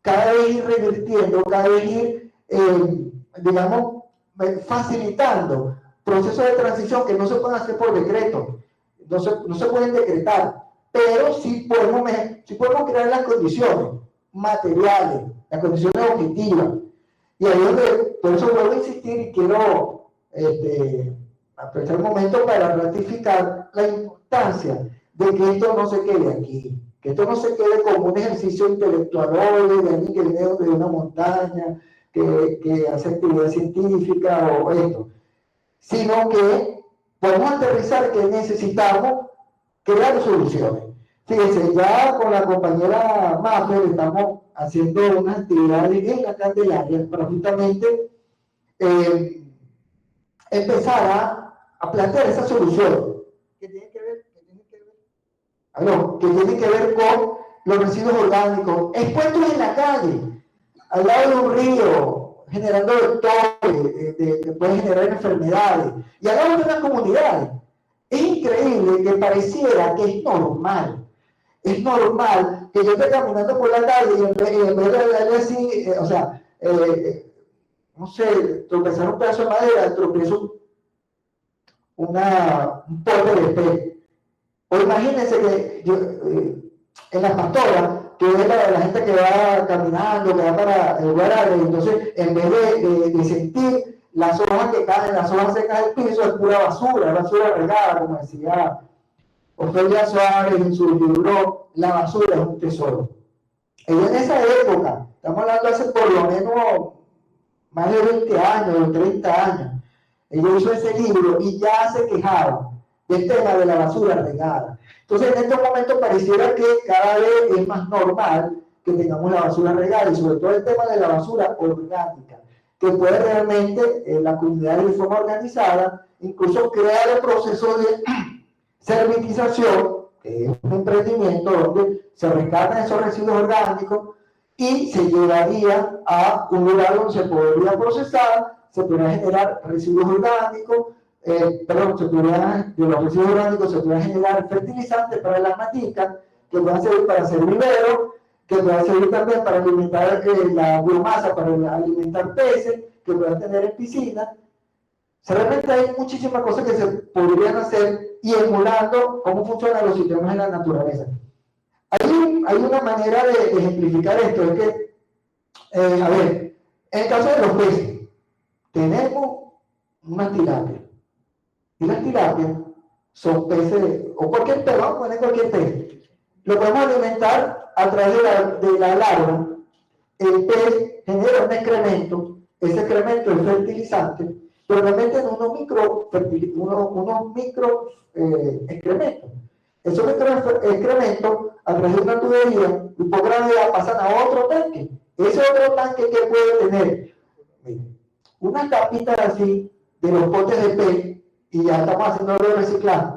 cada vez ir revirtiendo, cada vez ir, digamos, facilitando procesos de transición que no se pueden hacer por decreto, no se pueden decretar, pero sí podemos crear las condiciones materiales, las condiciones objetivas. Y ahí es donde, por eso vuelvo a insistir y quiero aprovechar el momento para ratificar la importancia de que esto no se quede aquí, que esto no se quede como un ejercicio intelectual de alguien que viene de una montaña, que hace actividad científica o esto, sino que podemos aterrizar que necesitamos crear soluciones. Fíjense, ya con la compañera Maffer estamos haciendo unas actividades en la Candelaria para justamente empezar a plantear esa solución que tiene que ver con los residuos orgánicos expuestos en la calle, al lado de un río, generando vectores que pueden generar enfermedades, y al lado de unas comunidades. Es increíble que pareciera que es normal que yo esté caminando por la calle y en vez de darle así, no sé, tropezar un pedazo de madera, tropiezo un pote de pez. O imagínense que en las pastoras, que es la gente que va caminando, que va para el lugar, entonces en vez de sentir las hojas que caen, las hojas secas del piso, es pura basura regada, como decía Ofelia Suárez en su libro La basura es un tesoro. Ella en esa época, estamos hablando hace por lo menos más de 20 años, 30 años, ella hizo ese libro y ya se quejaba del tema de la basura regada. Entonces, en estos momentos pareciera que cada vez es más normal que tengamos la basura regada y sobre todo el tema de la basura orgánica, que puede realmente la comunidad de forma organizada incluso crear el proceso de servitización, que es un emprendimiento donde se rescatan esos residuos orgánicos y se llevaría a un lugar donde se podría procesar, se podría generar residuos orgánicos, de los residuos orgánicos se podrían generar fertilizantes para las maticas, que puedan servir para hacer viveros, que puedan servir también para alimentar la biomasa, para alimentar peces, que puedan tener en piscinas. O sea, realmente hay muchísimas cosas que se podrían hacer y emulando cómo funcionan los sistemas en la naturaleza. Hay una manera de ejemplificar esto, es que, a ver, en el caso de los peces, tenemos unas tilapias. Y las tilapias son peces, o cualquier pez, vamos a poner cualquier pez. Lo podemos alimentar a través de la larva. El pez genera un excremento, ese excremento es fertilizante, pero realmente en unos micro excrementos. Esos excrementos, a través de una tubería, por gravedad, pasan a otro tanque. Ese otro tanque que puede tener, miren, unas tapitas así de los potes de pez, y ya estamos haciendo el reciclaje.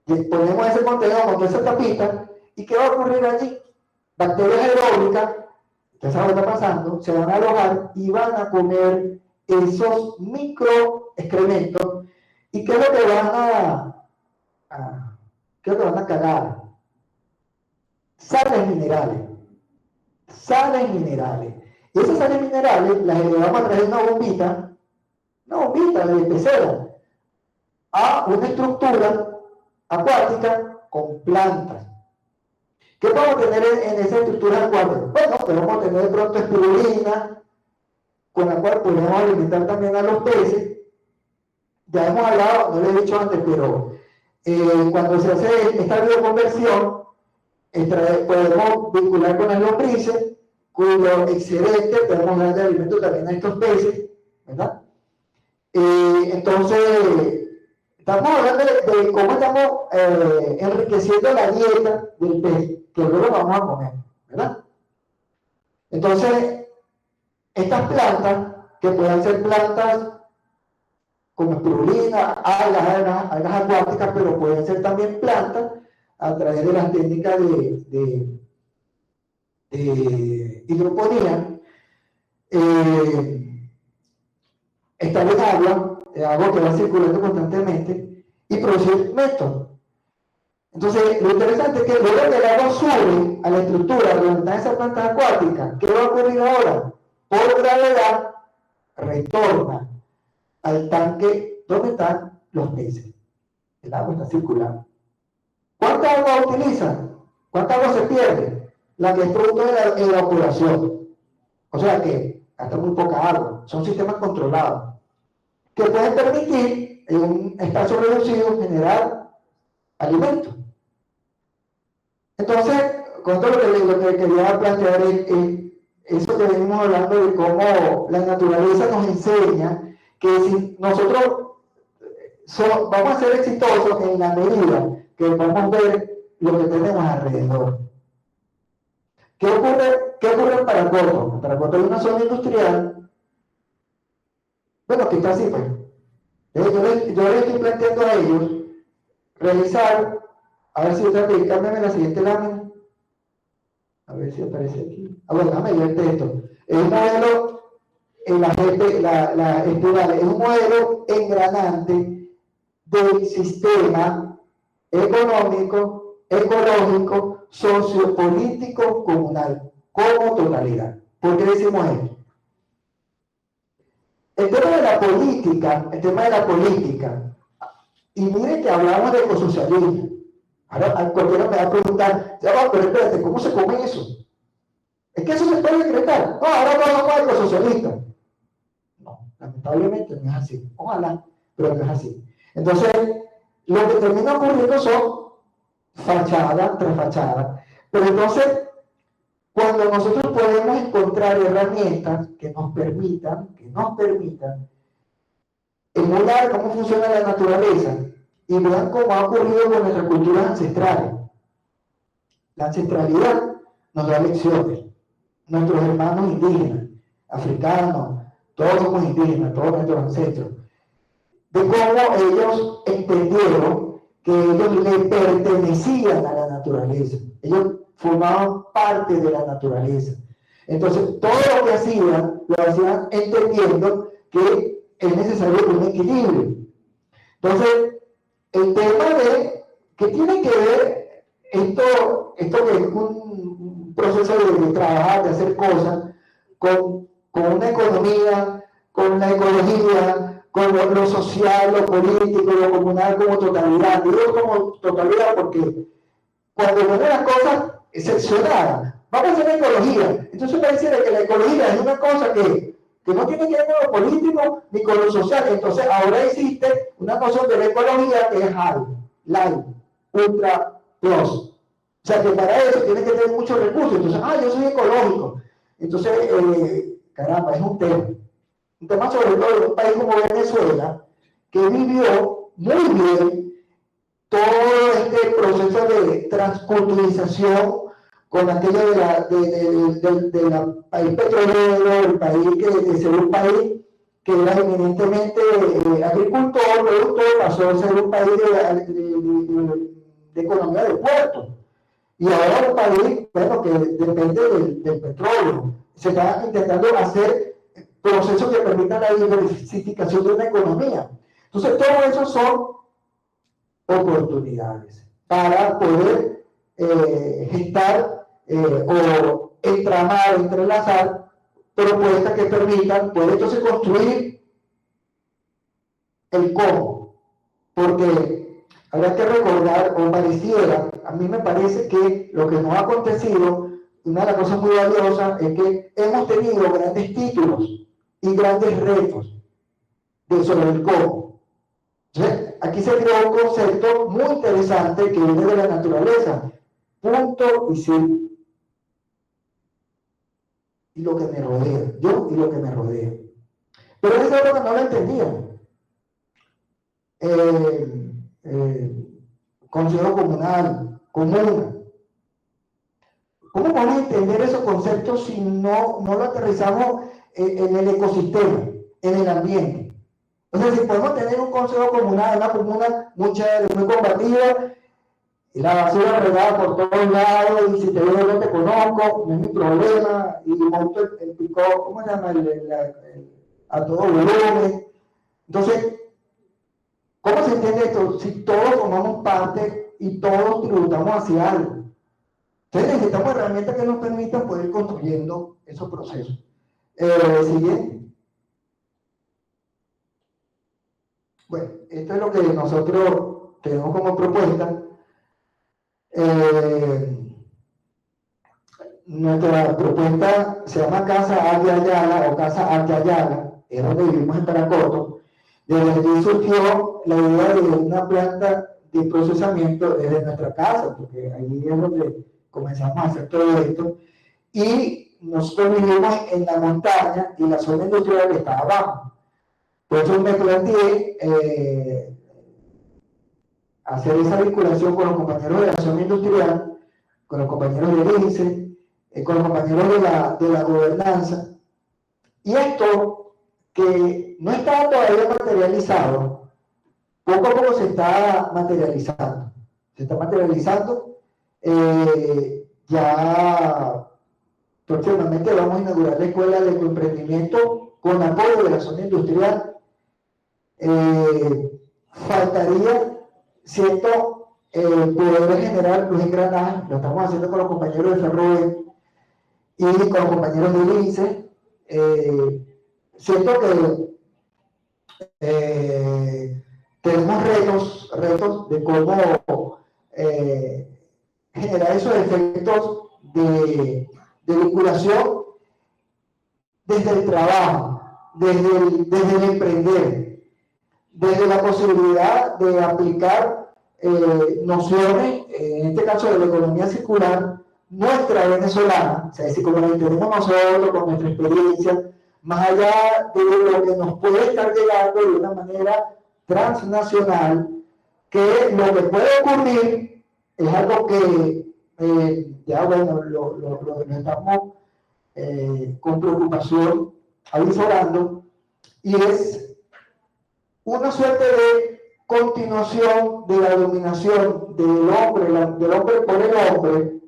Y ponemos ese contenedor con toda esa tapita, ¿y qué va a ocurrir allí? Bacterias aeróbicas, ustedes saben lo que está pasando, se van a alojar y van a comer esos micro excrementos. ¿Y qué es lo que van a cagar? Sales minerales. Y esas sales minerales las elevamos a través de una bombita de pecera, a una estructura acuática con plantas. ¿Qué podemos tener en esa estructura acuática? Bueno, podemos tener de pronto espirulina, con la cual podemos alimentar también a los peces. Ya hemos hablado, no lo he dicho antes, pero cuando se hace esta bioconversión, podemos vincular con las lombrices, cuyo excedente podemos dar de alimento también a estos peces, ¿verdad? Entonces, estamos hablando de cómo estamos enriqueciendo la dieta del pez, que luego vamos a comer, ¿verdad? Entonces, estas plantas, que pueden ser plantas como espirulina, algas acuáticas, pero pueden ser también plantas a través de las técnicas de hidroponía, estar en agua que va circulando constantemente y producir metro. Entonces, lo interesante es que luego que el agua sube a la estructura donde están esas plantas acuáticas, ¿qué va a ocurrir ahora? Por gravedad, retorna al tanque donde están los peces. El agua está circulando. ¿Cuánta agua utilizan? ¿Cuánta agua se pierde? La que es producto de la evaporación. O sea que gasta muy poca agua. Son sistemas controlados que pueden permitir en un espacio reducido generar alimentos. Entonces, con todo lo que quería plantear es eso que venimos hablando de cómo la naturaleza nos enseña que si nosotros vamos a ser exitosos en la medida que podamos ver lo que tenemos alrededor. ¿Qué ocurre en Paracoto? En Paracoto hay una zona industrial, bueno, que está así, pues. Yo les estoy planteando a ellos realizar, a ver si otra vez, cámbiame la siguiente lámina. A ver si aparece aquí. Bueno, déjame verte esto. Es un modelo, la espiral, es un modelo engranante del sistema económico, ecológico, sociopolítico, comunal, como totalidad. ¿Por qué decimos esto? El tema de la política, y miren que hablamos de ecosocialismo. Ahora cualquiera me va a preguntar, ya va, pero espérate, ¿cómo se come eso? ¿Es que eso se puede decretar? No, ahora no somos ecosocialistas. No, lamentablemente no es así. Ojalá, pero no es así. Entonces, lo que termina ocurriendo son fachadas tras fachadas. Pero entonces, cuando nosotros podemos encontrar herramientas que nos permitan emular cómo funciona la naturaleza y vean cómo ha ocurrido con nuestras culturas ancestrales. La ancestralidad nos da lecciones. Nuestros hermanos indígenas, africanos, todos somos indígenas, todos nuestros ancestros, de cómo ellos entendieron que ellos le pertenecían a la naturaleza. Ellos formaban parte de la naturaleza. Entonces, todo lo que hacían, lo hacían entendiendo que es necesario un equilibrio. Entonces, el tema de que tiene que ver esto que es un proceso de trabajar, de hacer cosas, con una economía, con la ecología, con lo social, lo político, lo comunal como totalidad. Digo como totalidad porque cuando vemos las cosas seccionadas, vamos a hacer ecología. Entonces pareciera que la ecología es una cosa que no tiene que ver con lo político ni con lo social. Entonces ahora existe una noción de la ecología que es high, light, ultra, plus. O sea que para eso tiene que tener muchos recursos. Entonces, yo soy ecológico. Entonces, caramba, es un tema sobre todo en un país como Venezuela, que vivió muy bien todo este proceso de transculturización con aquello del país petrolero, el país de ser un país que era eminentemente agricultor, productor, pasó a ser un país de economía de puertos. Y ahora un país, bueno, que depende del petróleo. Se está intentando hacer procesos que permitan la diversificación de una economía. Entonces, todo eso son oportunidades para poder gestar o entramar, entrelazar propuestas que permitan poder entonces construir el cómo. Porque habrá que recordar, o pareciera, a mí me parece que lo que nos ha acontecido, una de las cosas muy valiosas es que hemos tenido grandes títulos y grandes retos sobre el cómo. Entonces, aquí se creó un concepto muy interesante que viene de la naturaleza, punto y círculo. Y lo que me rodea, yo y lo que me rodea. Pero eso es lo que no lo entendían. Consejo comunal, comuna. ¿Cómo vamos a entender esos conceptos si no lo aterrizamos en el ecosistema, en el ambiente? O sea, si podemos tener un consejo comunal, una comuna muy chévere, muy combativa, y la basura regada por todos lados, y si te veo no te conozco, no es mi problema, y monto el pico, ¿cómo se llama? A todo volumen, Entonces, ¿cómo se entiende esto? Si todos formamos parte y todos tributamos hacia algo. Entonces necesitamos herramientas que nos permitan poder ir construyendo esos procesos. Siguiente. Bueno, esto es lo que nosotros tenemos como propuesta. Nuestra propuesta se llama Casa Arte Ayala o Casa Arte Ayala, es donde vivimos en Paracoto. Desde allí surgió la idea de una planta de procesamiento desde nuestra casa, porque ahí es donde comenzamos a hacer todo esto. Y nosotros vivimos en la montaña y la zona industrial está abajo. Por eso me planteé hacer esa vinculación con los compañeros de la zona industrial, con los compañeros del INSE, con los compañeros de la gobernanza. Y esto, que no estaba todavía materializado, poco a poco se está materializando. Se está materializando. Ya próximamente vamos a inaugurar la escuela de emprendimiento con apoyo de la zona industrial. Faltaría cierto poder generar los engranajes, lo estamos haciendo con los compañeros de Ferroe y con los compañeros del INSE. Siento que tenemos retos de cómo generar esos efectos de vinculación desde el trabajo, desde el emprender, desde la posibilidad de aplicar nociones, en este caso de la economía circular, nuestra venezolana, o sea, es decir, como la entendemos nosotros, con nuestra experiencia, más allá de lo que nos puede estar llegando de una manera transnacional, que lo que puede ocurrir es algo que ya bueno, lo estamos con preocupación avisorando, y es una suerte de continuación de la dominación del hombre por el hombre,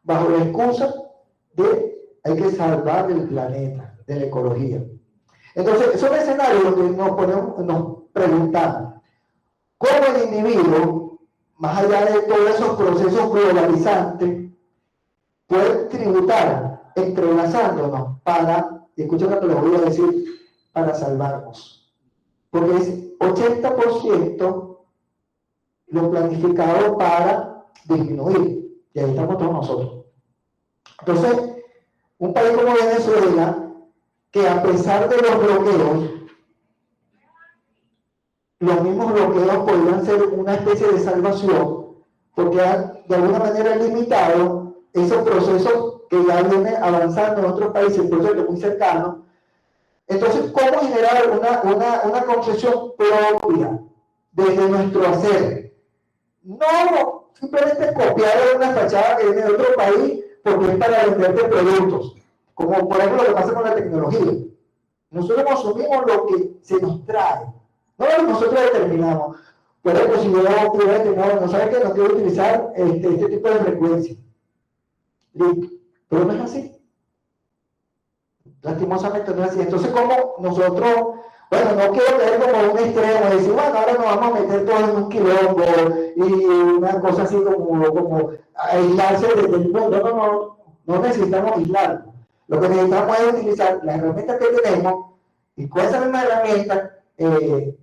bajo la excusa de hay que salvar el planeta, de la ecología. Entonces, son escenarios donde nos preguntamos cómo el individuo, más allá de todos esos procesos globalizantes, puede tributar entrelazándonos para, y escuchen lo que les voy a decir, para salvarnos. Porque es 80% lo planificado para disminuir, y ahí estamos todos nosotros. Entonces, un país como Venezuela, que a pesar de los bloqueos, los mismos bloqueos podrían ser una especie de salvación, porque han de alguna manera limitado esos procesos que ya vienen avanzando en otros países, procesos muy cercanos. Entonces, ¿cómo generar una concepción propia desde nuestro hacer? No simplemente copiar una fachada que viene de otro país porque es para venderte productos, como por ejemplo lo que pasa con la tecnología. Nosotros consumimos lo que se nos trae, no lo que nosotros determinamos. Por ejemplo, si yo quiero determinar, no sabes que no quiero utilizar este tipo de frecuencia, pero no es así. Lastimosamente no es así. Entonces, como nosotros, bueno, no quiero caer como un extremo, decir, bueno, ahora nos vamos a meter todos en un quilombo y una cosa así como aislarse desde el mundo. No necesitamos aislar. Lo que necesitamos es utilizar las herramientas que tenemos y con esa misma herramienta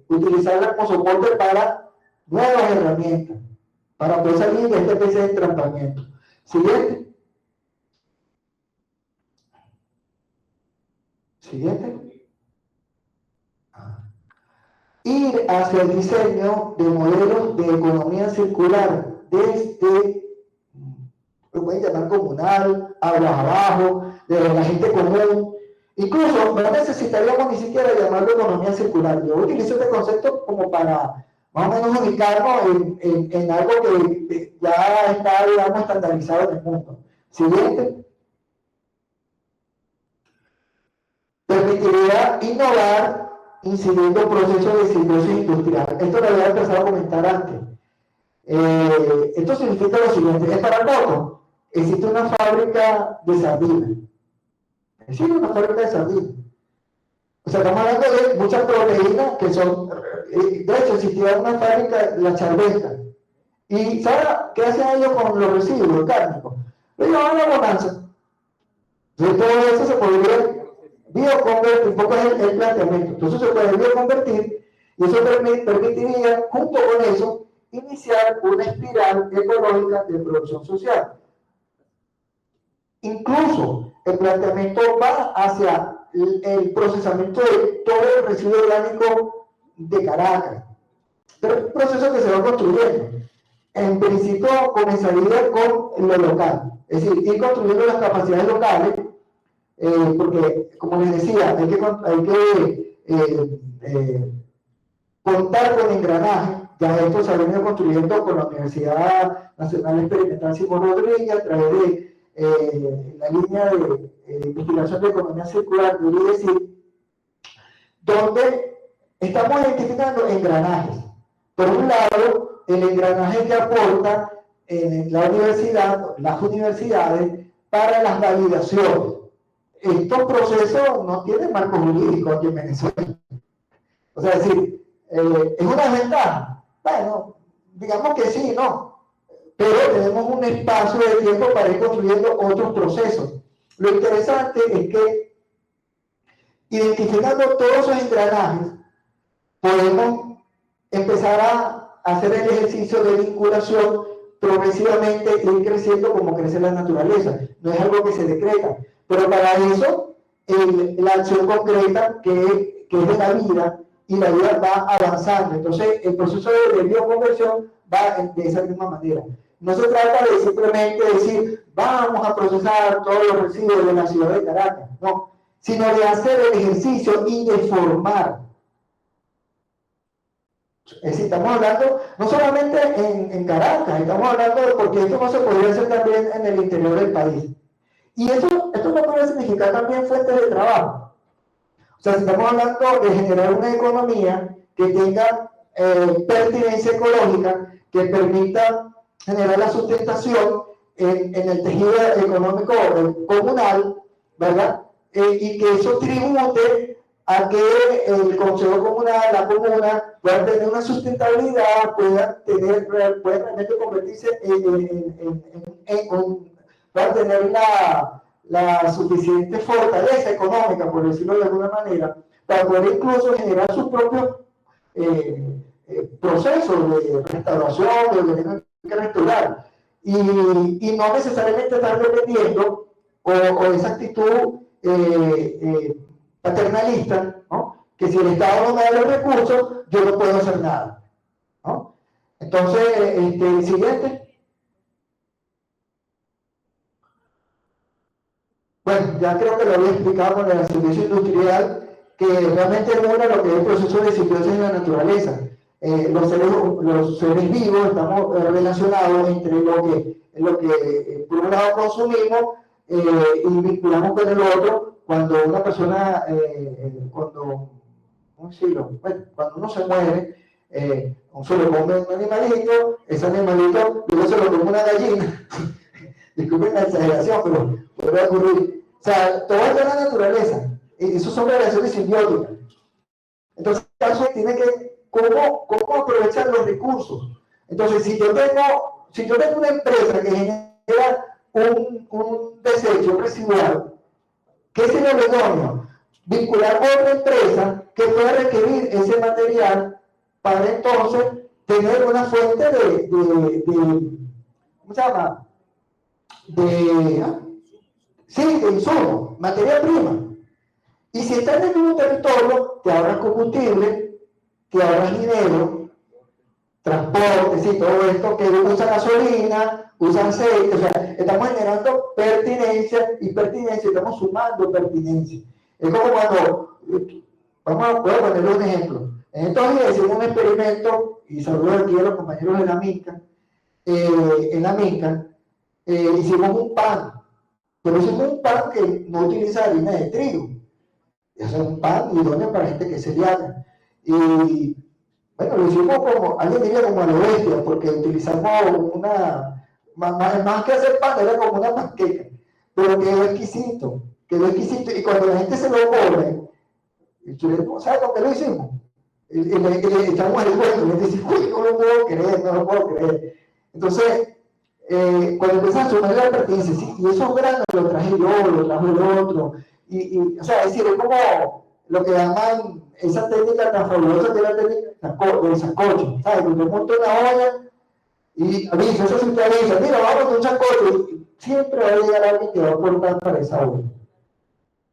utilizarla como soporte para nuevas herramientas, para poder salir de esta especie de entrampamiento. Siguiente. Siguiente. Ir hacia el diseño de modelos de economía circular desde, lo pueden llamar comunal, aguas abajo, de la gente común. Incluso no necesitaríamos ni siquiera llamarlo economía circular. Yo utilizo este concepto como para más o menos ubicarnos en algo que ya está, digamos, estandarizado en el mundo. Siguiente. Permitiría innovar incidiendo en procesos de simbiosis industrial. Esto lo había empezado a comentar antes. Esto significa lo siguiente: en Paracoto existe una fábrica de sardinas. Existe una fábrica de sardinas. O sea, estamos hablando de muchas proteínas que son, de hecho, existía una fábrica, la Charvesta, y ¿sabes qué hacen ellos con los residuos cárnicos? Lo llevaban a la bonanza. Entonces todo eso se podría bioconvertir, un poco es el planteamiento. Entonces se puede bioconvertir y eso permitiría, junto con eso, iniciar una espiral ecológica de producción social. Incluso el planteamiento va hacia el procesamiento de todo el residuo orgánico de Caracas. Pero es un proceso que se va construyendo. En principio comenzaría con lo local, es decir, ir construyendo las capacidades locales, porque, como les decía, hay que contar con engranaje. Ya esto se ha venido construyendo con la Universidad Nacional Experimental Simón Rodríguez a través de la línea de investigación de economía circular, donde estamos identificando engranajes. Por un lado, el engranaje que aporta la universidad, las universidades, para las validaciones. Estos procesos no tienen marco jurídico aquí en Venezuela. O sea, es decir, ¿es una ventaja? Bueno, digamos que sí, no. Pero tenemos un espacio de tiempo para ir construyendo otros procesos. Lo interesante es que, identificando todos esos engranajes, podemos empezar a hacer el ejercicio de vinculación progresivamente, ir creciendo como crece la naturaleza. No es algo que se decreta, pero para eso la acción concreta que es de la vida, y la vida va avanzando. Entonces el proceso de bioconversión va de esa misma manera. No se trata de simplemente decir vamos a procesar todos los residuos de la ciudad de Caracas, no, sino de hacer el ejercicio y de formar. Es decir, estamos hablando no solamente en Caracas, estamos hablando de, porque esto no se podría hacer también en el interior del país. Y esto no puede significar también fuentes de trabajo. O sea, si estamos hablando de generar una economía que tenga pertinencia ecológica, que permita generar la sustentación en el tejido económico comunal, ¿verdad? Y que eso tribute a que el consejo comunal, la comuna, puedan tener una sustentabilidad, puedan realmente convertirse puedan tener la suficiente fortaleza económica, por decirlo de alguna manera, para poder incluso generar sus propios procesos de restauración, de lo que tengan que restaurar. Y no necesariamente estar dependiendo o esa actitud paternalista, ¿no? Que si el Estado no me da los recursos, yo no puedo hacer nada, ¿no? Entonces, siguiente. Bueno, ya creo que lo había explicado con el servicio industrial, que realmente regula lo que es el proceso de simbiosis en la naturaleza. Los seres vivos estamos relacionados entre lo que por un lado consumimos y vinculamos con el otro. Cuando una persona, cuando uno se muere, se lo come un animalito, ese animalito luego se lo come una gallina. Disculpen la exageración, pero puede ocurrir. O sea, todo está en la naturaleza. Eso son relaciones simbióticas. Entonces, el caso tiene que, ¿cómo aprovechar los recursos? Entonces, si yo tengo una empresa que genera un desecho residual, ¿qué es el idóneo? Vincular a otra empresa que pueda requerir ese material para entonces tener una fuente de ¿cómo se llama? De insumo, materia prima. Y si estás en un territorio, te ahorras combustible, te ahorras dinero, transporte, sí, todo esto, que usa gasolina, usa aceite, o sea, estamos generando pertinencia y pertinencia, estamos sumando pertinencia. Es como cuando, voy a ponerle un ejemplo. Entonces hicimos un experimento, y saludo aquí a los compañeros de la MINCA, en la MINCA, hicimos un pan, pero hicimos un pan que no utiliza harina de trigo. Es un pan idóneo para gente que es celíaca. Y bueno, lo hicimos como, alguien diría como a lo bestia, porque utilizamos más que hacer pan, era como una panqueca. Pero quedó exquisito. Y cuando la gente se lo come, Y tú le dices, ¿sabes por qué lo hicimos? Y le echamos el cuento, y le dice, uy, no lo puedo creer, no lo puedo creer. Entonces, cuando empiezas a sumar la pertenencia, sí, y esos granos los traje yo, los trajo el otro, o sea, es decir, es como lo que llaman esa técnica tan fabulosa que es la técnica del sancocho, ¿sabes? Cuando yo monto una olla y aviso, eso sí te avisa, mira, vamos a un sancocho, y siempre va a llegar alguien que va a aportar para esa olla.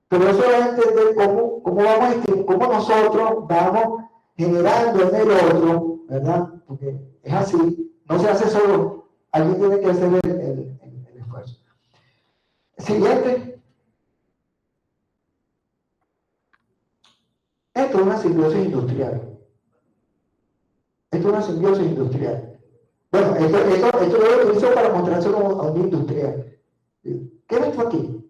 Pero eso es entender cómo nosotros vamos generando en el otro, ¿verdad? Porque es así, no se hace solo, alguien tiene que hacer el esfuerzo. Siguiente. Esto es una simbiosis industrial. Esto es una simbiosis industrial. Bueno, esto yo lo utilizo para mostrárselo a un industrial. ¿Qué ves tú aquí?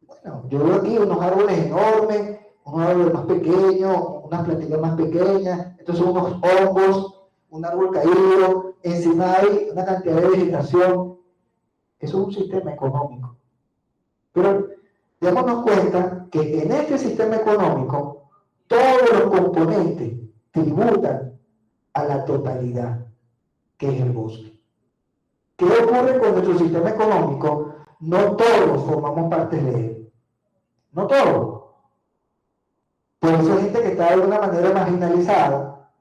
Bueno, yo veo aquí unos árboles enormes, unos árboles más pequeños, unas plantillas más pequeñas, estos son unos hongos, un árbol caído, encima hay una cantidad de vegetación. Eso es un sistema económico. Pero démonos cuenta que en este sistema económico todos los componentes tributan a la totalidad, que es el bosque. ¿Qué ocurre con nuestro sistema económico? No todos formamos parte de él. No todos. Por eso hay gente que está de alguna manera marginalizada,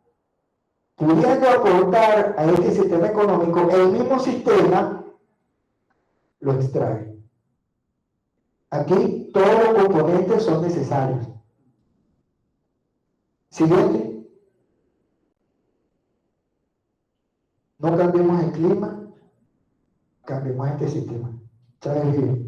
pudiendo aportar a este sistema económico, el mismo sistema lo extrae. Aquí todos los componentes son necesarios. Siguiente. No cambiemos el clima, cambiemos este sistema. ¿Sabes bien?